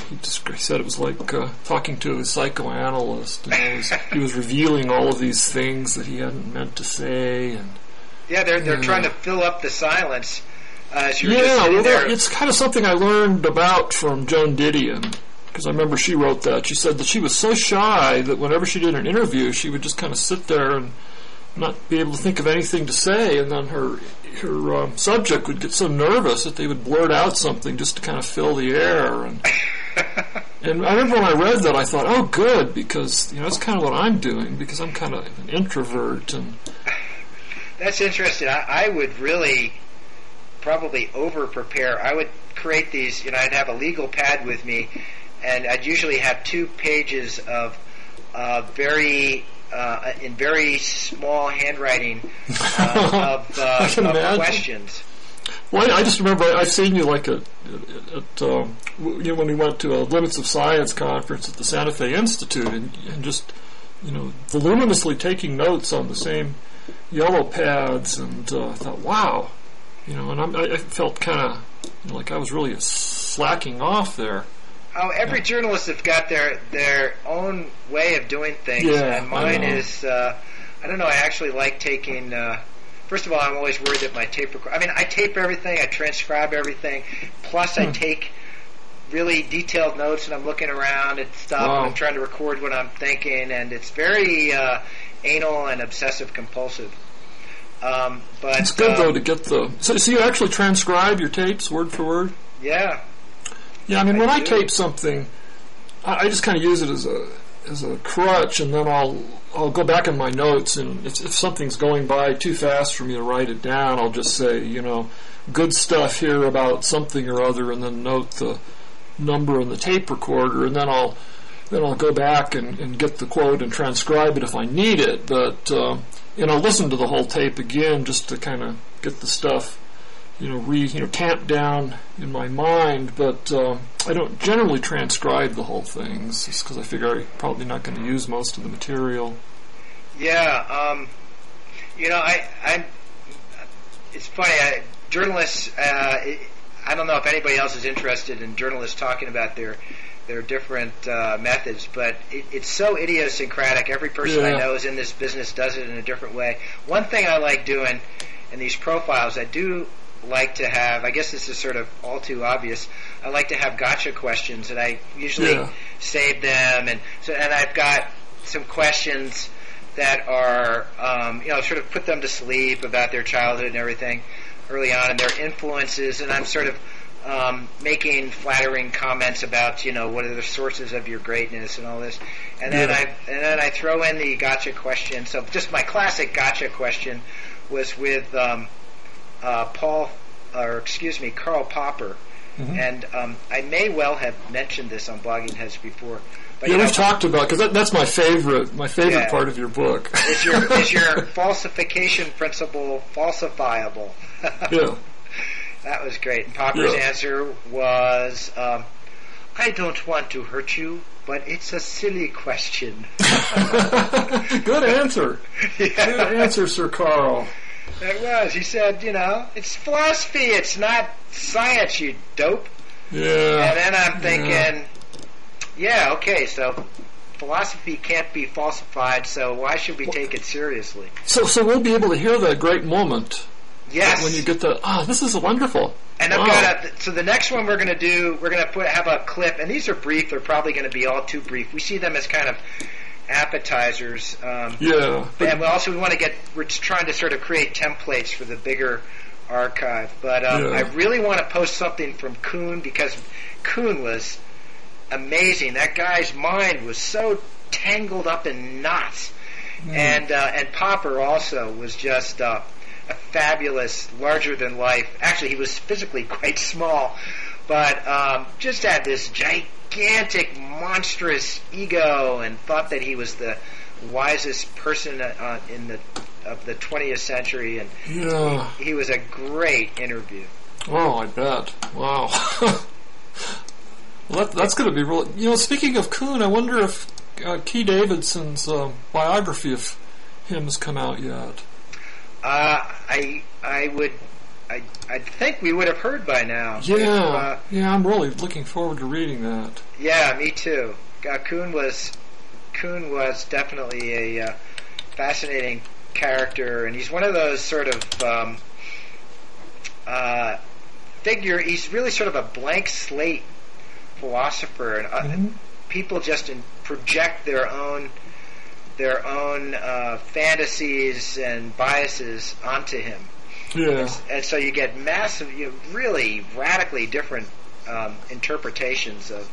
he said it was like talking to a psychoanalyst. And he was revealing all of these things that he hadn't meant to say. And yeah, they're trying to fill up the silence. Just there. It's kind of something I learned about from Joan Didion. Because I remember she wrote that. She said that she was so shy that whenever she did an interview, she would just kind of sit there and not be able to think of anything to say, and then her subject would get so nervous that they would blurt out something just to kind of fill the air. And I remember when I read that, I thought, oh, good, because that's kind of what I'm doing, because I'm kind of an introvert. And that's interesting. I would really probably over-prepare. I would create these, I'd have a legal pad with me, and I'd usually have 2 pages of in very small handwriting of questions. Well, I just remember I've seen you like at when we went to a Limits of Science conference at the Santa Fe Institute, and just voluminously taking notes on the same yellow pads, and I thought, wow, and I felt kind of like I was really slacking off there. Oh, every journalist has got their own way of doing things, and mine is, I don't know, I actually like taking, first of all, I'm always worried that my tape I tape everything, I transcribe everything, plus I take really detailed notes and I'm looking around at stuff and I'm trying to record what I'm thinking, and it's very anal and obsessive compulsive. But it's good, though, to get so you actually transcribe your tapes word for word? Yeah. Yeah, when I tape something, I just kind of use it as a crutch, and then I'll go back in my notes, and if something's going by too fast for me to write it down, I'll just say, good stuff here about something or other, and then note the number in the tape recorder, and then I'll go back and get the quote and transcribe it if I need it, but I'll listen to the whole tape again just to kind of get the stuff tamp down in my mind, but I don't generally transcribe the whole thing, just because I figure I'm probably not going to use most of the material. Yeah, it's funny, journalists, I don't know if anybody else is interested in journalists talking about their different methods, but it's so idiosyncratic. Every person I know is in this business does it in a different way. One thing I like doing in these profiles, I do like to have, I guess this is sort of all too obvious, I like to have gotcha questions, and I usually save them, and I've got some questions that are sort of put them to sleep about their childhood and everything early on and their influences, and I'm sort of making flattering comments about what are the sources of your greatness and all this, and then I throw in the gotcha question. So just my classic gotcha question was with Karl Popper, and I may well have mentioned this on Blogging Heads before. But, we've talked about, because that's my favorite part of your book. Is your falsification principle falsifiable? Yeah. That was great. And Popper's answer was, I don't want to hurt you, but it's a silly question. Good answer. Good answer, Sir Karl. It was. He said, it's philosophy, it's not science, you dope. Yeah. And then I'm thinking, okay, so philosophy can't be falsified, so why should we take it seriously? So we'll be able to hear that great moment. Yes. When you get this is wonderful. And I've got so the next one we're going to have a clip, and these are brief, they're probably going to be all too brief. We see them as kind of appetizers. And we're trying to sort of create templates for the bigger archive. But I really want to post something from Kuhn, because Kuhn was amazing. That guy's mind was so tangled up in knots. And Popper also was just a fabulous, larger-than-life. Actually, he was physically quite small, but just had this gigantic, monstrous ego, and thought that he was the wisest person of the 20th century. And he was a great interview. Oh, I bet. Wow. Well, that's going to be really... You know, speaking of Kuhn, I wonder if Key Davidson's biography of him has come out yet. I think we would have heard by now. Yeah, I'm really looking forward to reading that. Yeah, me too. Kuhn was definitely a fascinating character, and he's one of those sort of figure. He's really sort of a blank slate philosopher, and people just project their own fantasies and biases onto him. Yeah. And so you get massive, really radically different interpretations of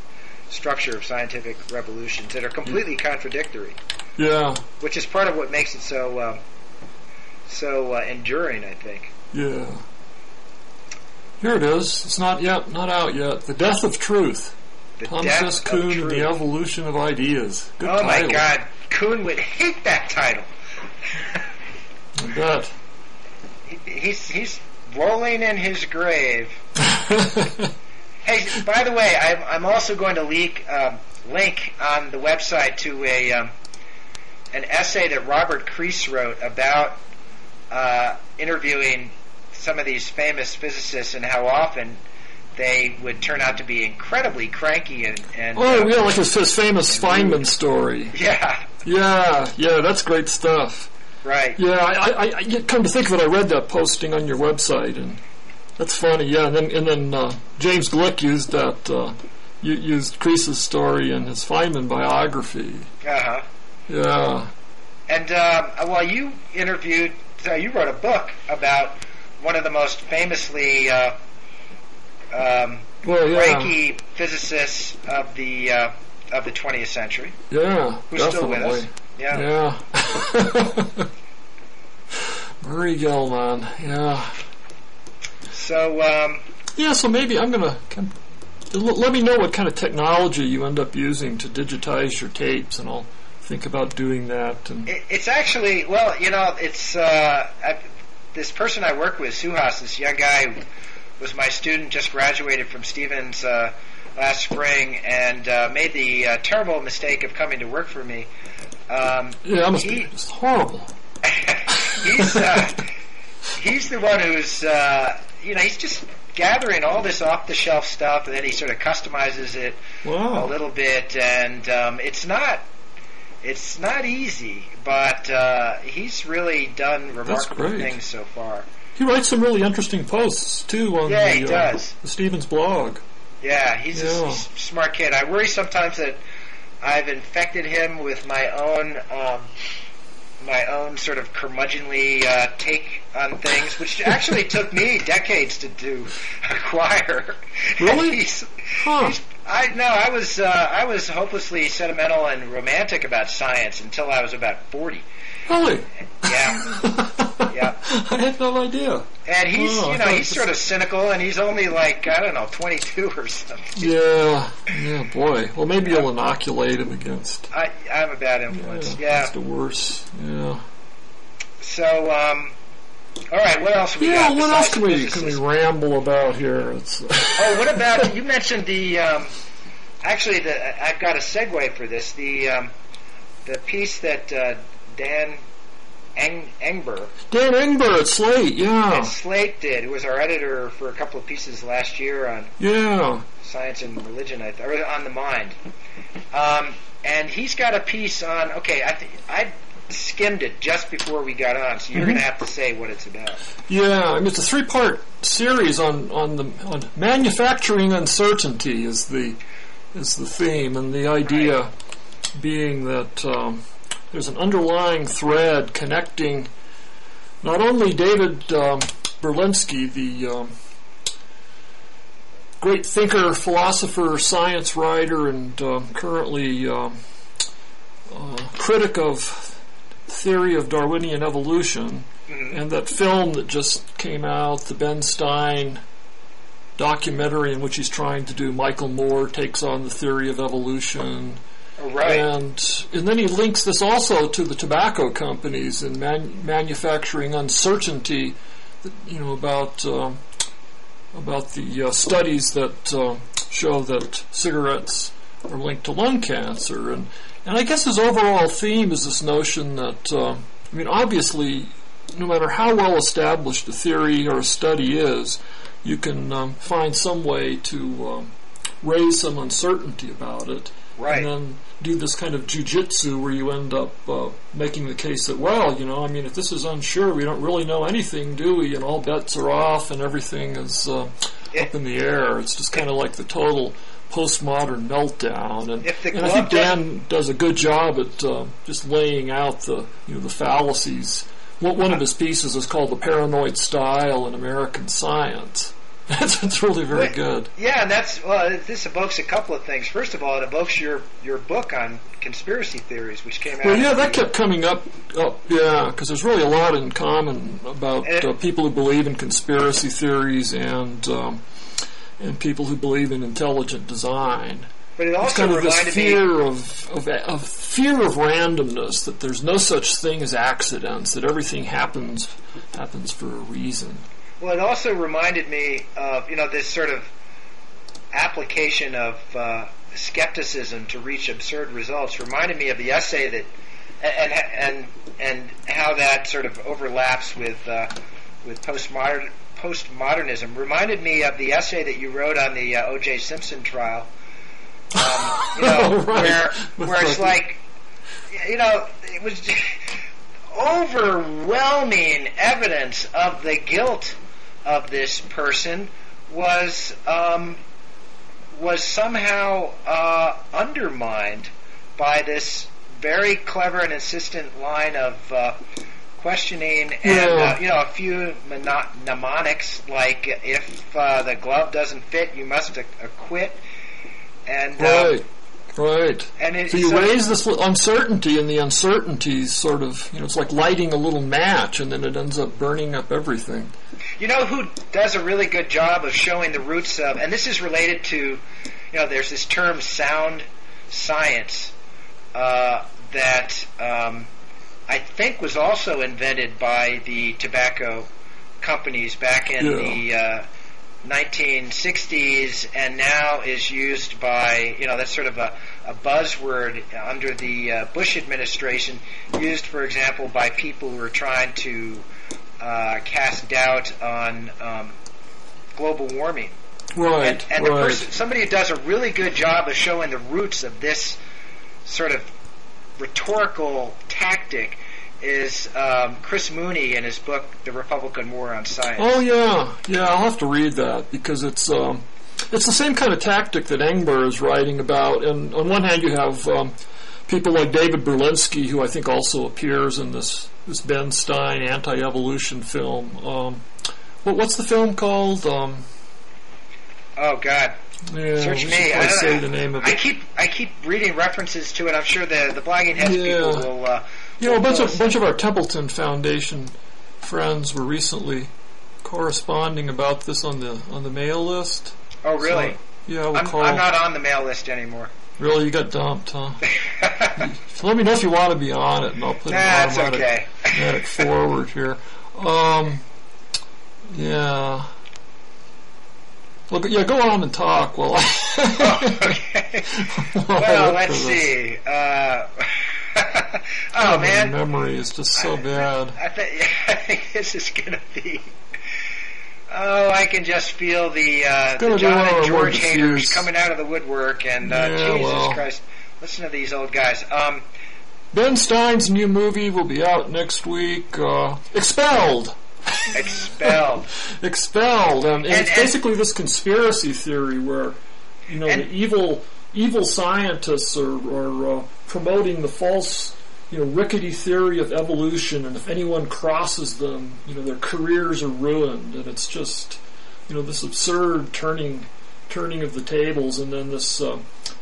structure of scientific revolutions that are completely contradictory. Yeah. Which is part of what makes it so enduring, I think. Yeah. Here it is. It's not out yet. The Death of Truth. Thomas S. Kuhn and the Evolution of Ideas. Good title. My God. Kuhn would hate that title. I bet. He's rolling in his grave. Hey, by the way, I'm also going to link on the website to an essay that Robert Crease wrote about interviewing some of these famous physicists and how often they would turn out to be incredibly cranky and like his famous Feynman story. Yeah, that's great stuff. Right. Yeah, I come to think of it, I read that posting on your website, and that's funny. Yeah, and then James Glick used that used Crease's story in his Feynman biography. Uh-huh. Yeah. And you wrote a book about one of the most famously cranky physicists of the 20th century. Yeah, who's definitely. Still with us. Yeah. Murray Gell-Mann. Yeah. So. So maybe I'm gonna let me know what kind of technology you end up using to digitize your tapes, and I'll think about doing that. And it's actually it's this person I work with, Suhas, this young guy who was my student, just graduated from Stevens last spring, and made the terrible mistake of coming to work for me. It's horrible. He's the one who's he's just gathering all this off-the-shelf stuff, and then he sort of customizes it a little bit, and it's not easy, but he's really done remarkable things so far. He writes some really interesting posts too on the Stevens blog. Yeah, he's a smart kid. I worry sometimes that I've infected him with my own sort of curmudgeonly take on things, which actually took me decades to acquire. Really? I was hopelessly sentimental and romantic about science until I was about 40. Really? Yeah. Yeah. I had no idea. And he's sort of cynical, and he's only 22 or something. Yeah, boy. Well, maybe you'll inoculate him against. I'm a bad influence. Yeah. That's the worst. Yeah. So, all right. What else we got? Yeah. What else can we ramble about here? What about you mentioned the? Actually, I've got a segue for this. The piece that Dan Engber at Slate, yeah. And Slate did. It was our editor for a couple of pieces last year on science and religion, or on the mind. And he's got a piece on. Okay, I skimmed it just before we got on, so you're going to have to say what it's about. Yeah, it's a 3-part series on manufacturing uncertainty is the theme, and the idea being that there's an underlying thread connecting not only David Berlinski, the great thinker, philosopher, science writer, and currently critic of theory of Darwinian evolution, and that film that just came out, the Ben Stein documentary in which he's trying to do Michael Moore takes on the theory of evolution. Right. And then he links this also to the tobacco companies and manufacturing uncertainty, about the studies that show that cigarettes are linked to lung cancer. And I guess his overall theme is this notion that, obviously, no matter how well established a theory or a study is, you can find some way to raise some uncertainty about it. Right. And then do this kind of jujitsu where you end up making the case that, if this is unsure, we don't really know anything, do we? And all bets are off and everything is up in the air. It's just kind of like the total postmodern meltdown. And I think Dan does a good job at just laying out the fallacies. One of his pieces is called The Paranoid Style in American Science. It's really very good. Yeah, and this evokes a couple of things. First of all, it evokes your book on conspiracy theories, which came out. Well, yeah, that kept coming up, because there's really a lot in common about people who believe in conspiracy theories and people who believe in intelligent design. But it also it's kind of this fear me of fear of randomness, that there's no such thing as accidents, that everything happens for a reason. Well, it also reminded me of this sort of application of skepticism to reach absurd results. Reminded me of the essay that, and how that sort of overlaps with postmodernism. Reminded me of the essay that you wrote on the O.J. Simpson trial. Right. where it's like, it was overwhelming evidence of the guilt of this person was somehow undermined by this very clever and insistent line of questioning and a few mnemonics like, if the glove doesn't fit, you must acquit. And right. And so you raise this uncertainty, and the uncertainty sort of, it's like lighting a little match, and then it ends up burning up everything. You know who does a really good job of showing the roots of, and this is related to, there's this term sound science that I think was also invented by the tobacco companies back in the 1960s, and now is used by, that's sort of a buzzword under the Bush administration, used, for example, by people who are trying to cast doubt on global warming. Right. And the somebody who does a really good job of showing the roots of this sort of rhetorical tactic is Chris Mooney in his book, The Republican War on Science. Oh, yeah, I'll have to read that, because it's the same kind of tactic that Engber is writing about. And on one hand, you have people like David Berlinski, who I think also appears in this Ben Stein anti-evolution film. What's the film called? Oh God. Yeah, search me. I say the name of it. I keep reading references to it. I'm sure the Blogging Heads people will. A bunch of our Templeton Foundation friends were recently corresponding about this on the mail list. Oh, really? So, yeah, I'm not on the mail list anymore. Really, you got dumped, huh? So let me know if you want to be on it, and I'll put an automatic forward here. Yeah. Well, yeah, go on and talk while okay. Well, let's see. Man, my memory is just so bad. I think this is going to be. Oh, I can just feel the John and George haters coming out of the woodwork, and Jesus Christ, listen to these old guys. Ben Stein's new movie will be out next week. Expelled. Expelled, and it's basically this conspiracy theory where, the evil scientists are promoting the false, rickety theory of evolution, and if anyone crosses them, their careers are ruined, and it's just, this absurd turning of the tables, and then this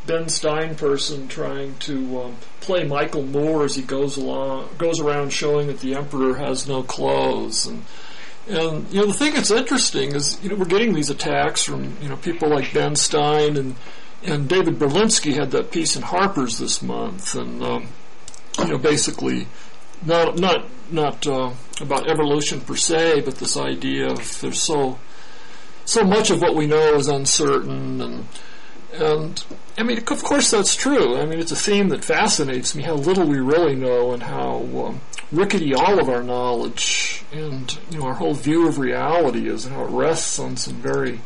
Ben Stein person trying to play Michael Moore as he goes around showing that the emperor has no clothes, and the thing that's interesting is we're getting these attacks from people like Ben Stein, and David Berlinski had that piece in Harper's this month, and basically not about evolution per se, but this idea of there's so much of what we know is uncertain, and I mean, of course that's true. I mean, it's a theme that fascinates me, how little we really know, and how rickety all of our knowledge and our whole view of reality is, and how it rests on some very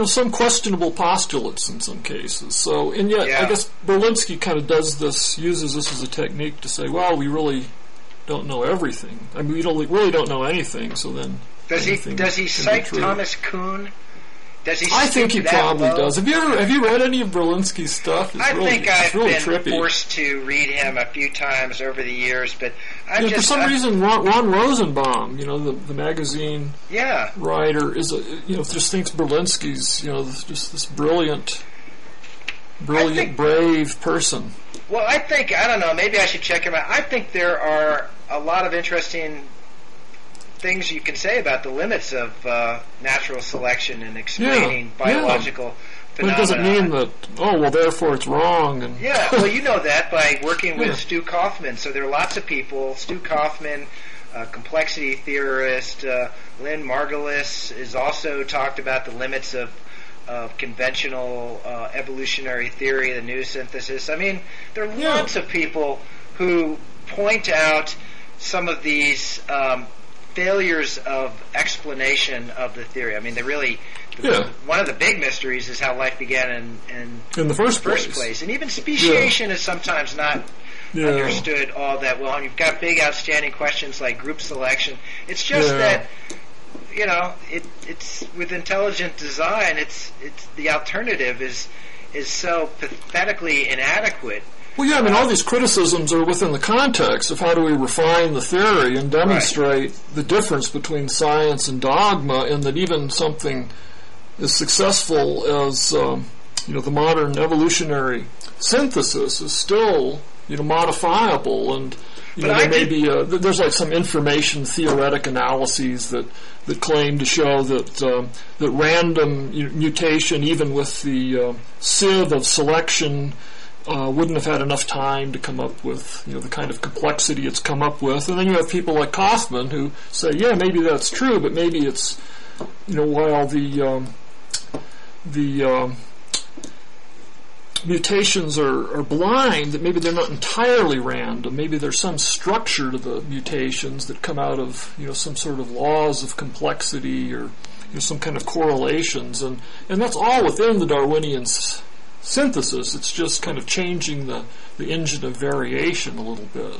some questionable postulates in some cases. So, and yet, I guess Berlinski kind of uses this as a technique to say, well, we really don't know everything. I mean, we really don't know anything. So then, does he cite Thomas Kuhn? I think he probably does. Have you read any of Berlinski's stuff? I think I've really been trippy. Forced to read him a few times over the years, but for some reason Ron Rosenbaum, the magazine writer, just thinks Berlinski's just this brilliant, brave person. Well, I don't know, maybe I should check him out. I think there are a lot of interesting things you can say about the limits of natural selection and explaining biological phenomena. But it doesn't mean that, therefore it's wrong. And well, you know that by working with Stu Kaufman. So there are lots of people. Stu Kaufman, complexity theorist. Lynn Margulis has also talked about the limits of conventional evolutionary theory, the new synthesis. I mean, there are lots of people who point out some of these failures of explanation of the theory. I mean, one of the big mysteries is how life began in the first place. And even speciation is sometimes not understood all that well. And you've got big outstanding questions like group selection. It's just that, it's with intelligent design, it's the alternative is so pathetically inadequate. Well, I mean, all these criticisms are within the context of how do we refine the theory and demonstrate the difference between science and dogma, and that even something as successful as the modern evolutionary synthesis is still modifiable, and there's like some information theoretic analyses that claim to show that random mutation, even with the sieve of selection, wouldn't have had enough time to come up with the kind of complexity it's come up with. And then you have people like Kaufman who say, maybe that's true, but maybe it's while the mutations are blind, that maybe they're not entirely random. Maybe there's some structure to the mutations that come out of some sort of laws of complexity, or some kind of correlations, and that's all within the Darwinian synthesis. It's just kind of changing the engine of variation a little bit.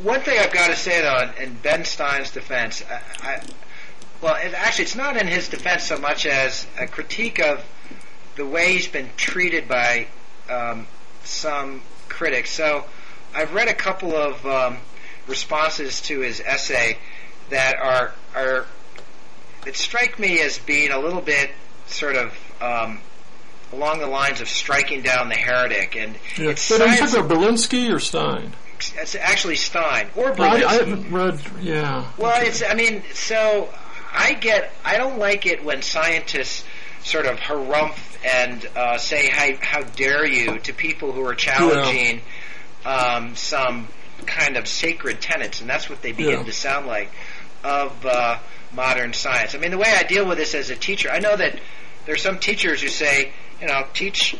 One thing I've got to say though, in Ben Stein's defense, it's not in his defense so much as a critique of the way he's been treated by some critics. So I've read a couple of responses to his essay that are that strike me as being a little bit sort of along the lines of striking down the heretic. And it's but are you talking about Berlinski or Stein? It's actually Stein or Berlinski. I haven't read. Well, I don't like it when scientists sort of harumph and say how dare you to people who are challenging some kind of sacred tenets, and that's what they begin to sound like of modern science. I mean, the way I deal with this as a teacher, I know that there's some teachers who say, teach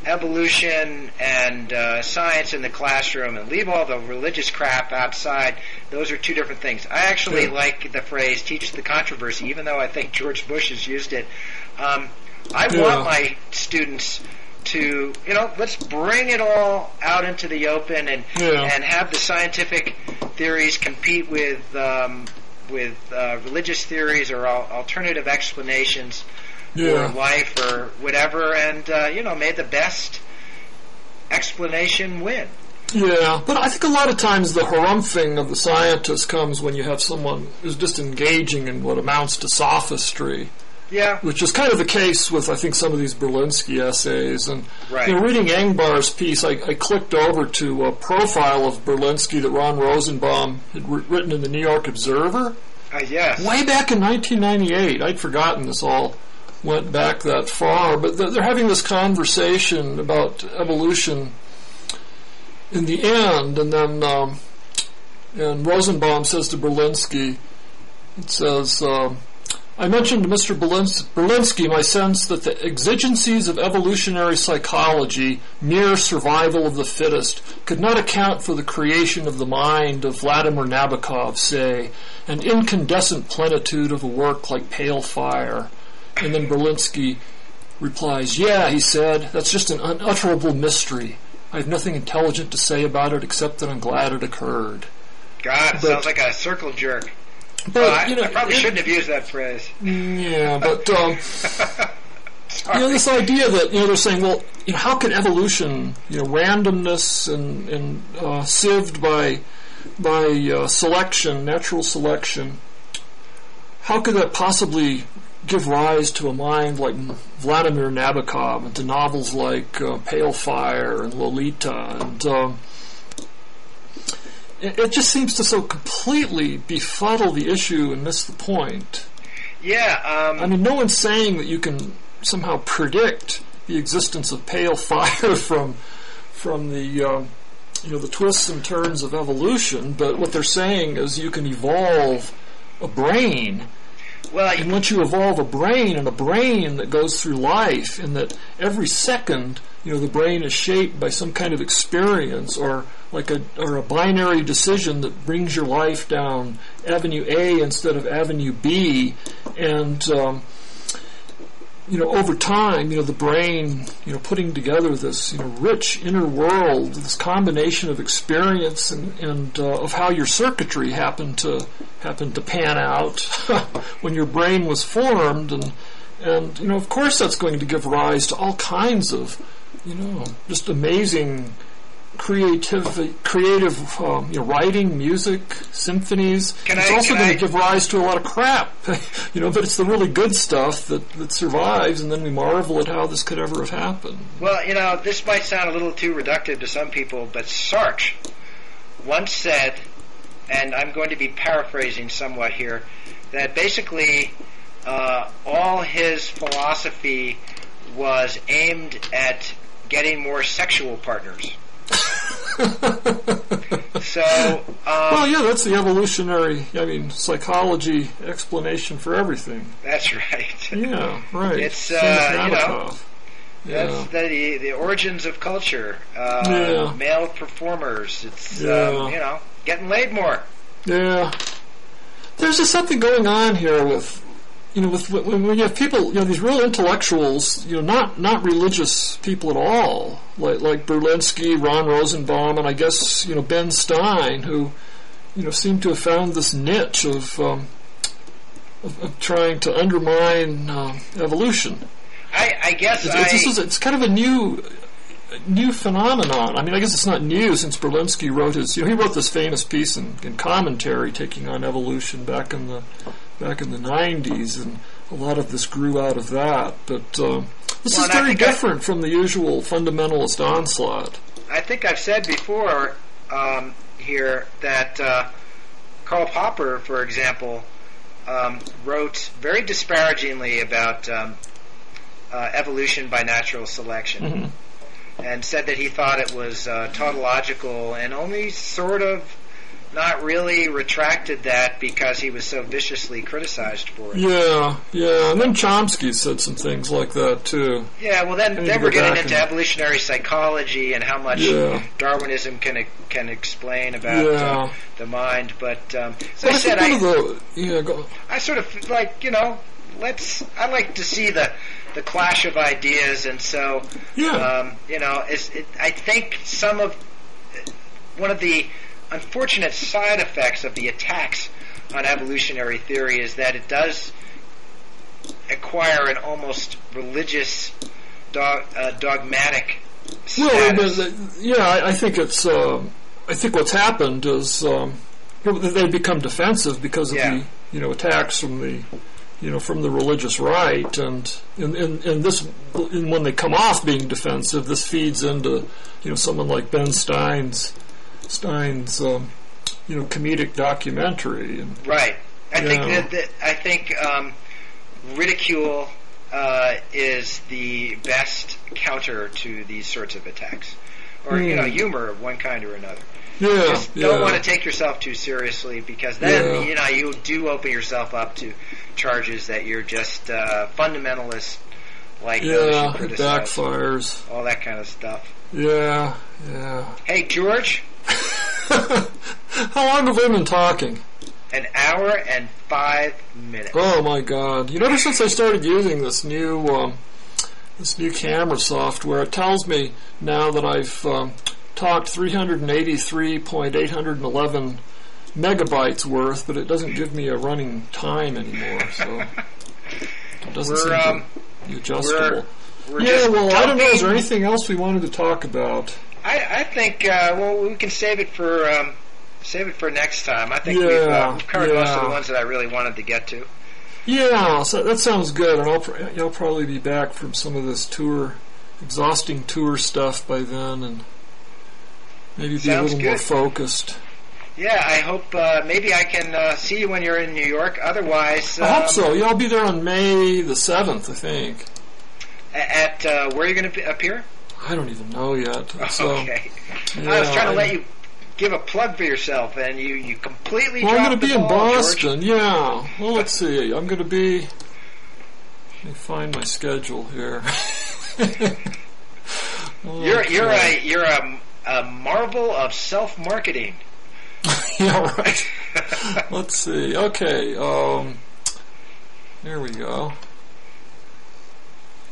evolution and science in the classroom and leave all the religious crap outside. Those are two different things. I actually like the phrase teach the controversy, even though I think George Bush has used it. I want my students to, let's bring it all out into the open and have the scientific theories compete with religious theories or alternative explanations Yeah. for life or whatever, and made the best explanation win. Yeah, but I think a lot of times the harumphing of the scientist comes when you have someone who's just engaging in what amounts to sophistry. Yeah. Which is kind of the case with, I think, some of these Berlinski essays. And Right. Reading Engbar's piece, I clicked over to a profile of Berlinski that Ron Rosenbaum had written in the New York Observer. Yes. Way back in 1998. I'd forgotten this all went back that far. But they're having this conversation about evolution in the end, and then and Rosenbaum says to Berlinski, it says, I mentioned to Mr. Berlinski my sense that the exigencies of evolutionary psychology, mere survival of the fittest, could not account for the creation of the mind of Vladimir Nabokov, say, an incandescent plenitude of a work like Pale Fire. And then Berlinski replies, yeah, he said, that's just an unutterable mystery. I have nothing intelligent to say about it except that I'm glad it occurred. God, it sounds like a circle jerk. But I probably shouldn't have used that phrase. Yeah, but this idea that they're saying, well, how can evolution, randomness and sieved by selection, natural selection, how could that possibly give rise to a mind like Vladimir Nabokov and to novels like Pale Fire and Lolita, and it just seems to so completely befuddle the issue and miss the point. Yeah. No one's saying that you can somehow predict the existence of Pale Fire from the the twists and turns of evolution, but what they're saying is you can evolve a brain. Well, and once you evolve a brain, and a brain that goes through life, and that every second, the brain is shaped by some kind of experience, or a binary decision that brings your life down Avenue A instead of Avenue B, and over time, the brain, putting together this, rich inner world, this combination of experience and of how your circuitry happened to pan out when your brain was formed, and of course that's going to give rise to all kinds of, just amazing creative writing, music, symphonies. It's also going to give rise to a lot of crap, but it's the really good stuff that survives, and then we marvel at how this could ever have happened. Well, this might sound a little too reductive to some people, but Sartre once said, and I'm going to be paraphrasing somewhat here, that basically all his philosophy was aimed at getting more sexual partners. So, well, yeah, that's the evolutionary, psychology explanation for everything. That's right. Yeah, right. It's Nabokov. That's the origins of culture. Male performers. It's getting laid more. Yeah. There's just something going on here with when you have people, these real intellectuals, not religious people at all, like Berlinski, Ron Rosenbaum, and I guess, Ben Stein, who, seem to have found this niche of trying to undermine evolution. I guess it's kind of a new phenomenon. I guess it's not new since Berlinski wrote he wrote this famous piece in Commentary taking on evolution back in the 90s, and a lot of this grew out of that. But this is very different from the usual fundamentalist onslaught. I think I've said before here that Karl Popper, for example, wrote very disparagingly about evolution by natural selection. Mm-hmm. And said that he thought it was tautological, and only sort of not really retracted that because he was so viciously criticized for it. Yeah, and then Chomsky said some things like that too. Yeah, well then we're getting into evolutionary psychology and how much Darwinism can explain about the mind. But I said, I sort of like I like to see the clash of ideas, and so I think one of the unfortunate side effects of the attacks on evolutionary theory is that it does acquire an almost religious, dogmatic status. Well, I think it's. I think what's happened is they become defensive because of the attacks from the religious right, and when they come off being defensive, this feeds into someone like Ben Stein's comedic documentary. Right. I think ridicule is the best counter to these sorts of attacks, or humor of one kind or another. Just don't want to take yourself too seriously, because then you do open yourself up to charges that you're just fundamentalist, like those you criticize, it backfires, all that kind of stuff. Yeah. Hey, George. How long have we been talking? An hour and 5 minutes. Oh my God! Ever since I started using this new camera software, it tells me now that I've talked 383.811 megabytes worth, but it doesn't give me a running time anymore. So it doesn't seem to be adjustable. I don't know. Is there anything else we wanted to talk about? I think we can save it for next time. I think we've covered most of the ones that I really wanted to get to. Yeah, so that sounds good, and I'll probably be back from some of this exhausting tour stuff by then, and maybe be a little more focused. Yeah, I hope maybe I can see you when you're in New York. Otherwise, I hope so. Yeah, I'll be there on May the 7th, I think. At where are you going to appear? I don't even know yet. So, okay. Yeah, I was trying to let you give a plug for yourself, and you completely dropped the ball. I'm going to be in Boston, George. Yeah. Well, let's see. I'm going to be... Let me find my schedule here. You're a marvel of self-marketing. Yeah, right. Let's see. Okay. There we go.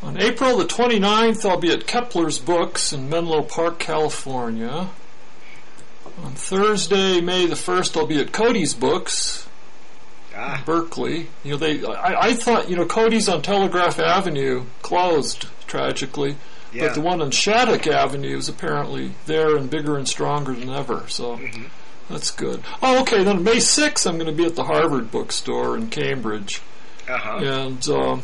On April the 29th, I'll be at Kepler's Books in Menlo Park, California. On Thursday, May the 1st, I'll be at Cody's Books in Berkeley. I thought, Cody's on Telegraph Avenue closed, tragically. Yeah. But the one on Shattuck Avenue is apparently there and bigger and stronger than ever. So that's good. Oh, okay. Then May 6th, I'm going to be at the Harvard Bookstore in Cambridge. And so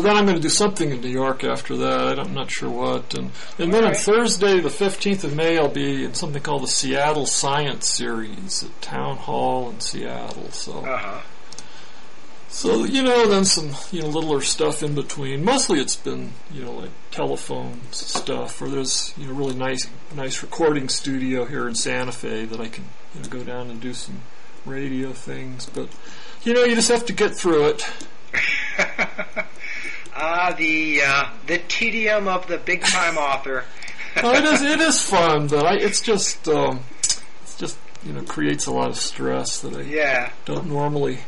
then I'm going to do something in New York after that. I'm not sure what. And then on Thursday, the 15th of May, I'll be in something called the Seattle Science Series at Town Hall in Seattle. So, then some, littler stuff in between. Mostly it's been, like telephone stuff, or there's, really nice recording studio here in Santa Fe that I can, go down and do some radio things. But, you just have to get through it. The tedium of the big time author. It is fun, but it's just creates a lot of stress that I don't normally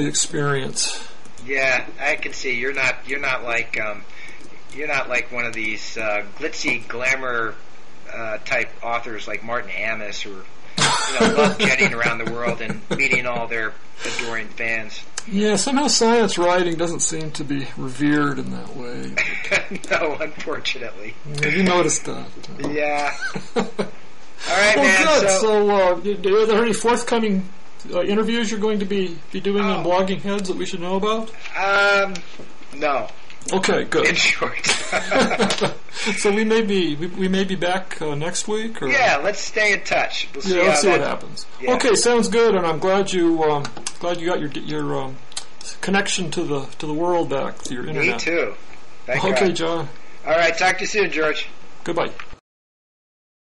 experience. Yeah, I can see you're not like one of these glitzy glamour type authors like Martin Amis, who love jetting around the world and meeting all their adoring fans. Yeah, somehow science writing doesn't seem to be revered in that way. No, unfortunately. Have you noticed that? Yeah. All right, man. Good. So, are there any forthcoming interviews you're going to be doing on Blogging Heads that we should know about? No. Okay, good. In short. So we may be back next week. Or? Yeah, let's stay in touch. We'll see let's see what happens. Yeah. Okay, sounds good, and I'm glad you got your connection to the world back, to your internet. Me too. Thank God. John. All right, talk to you soon, George. Goodbye.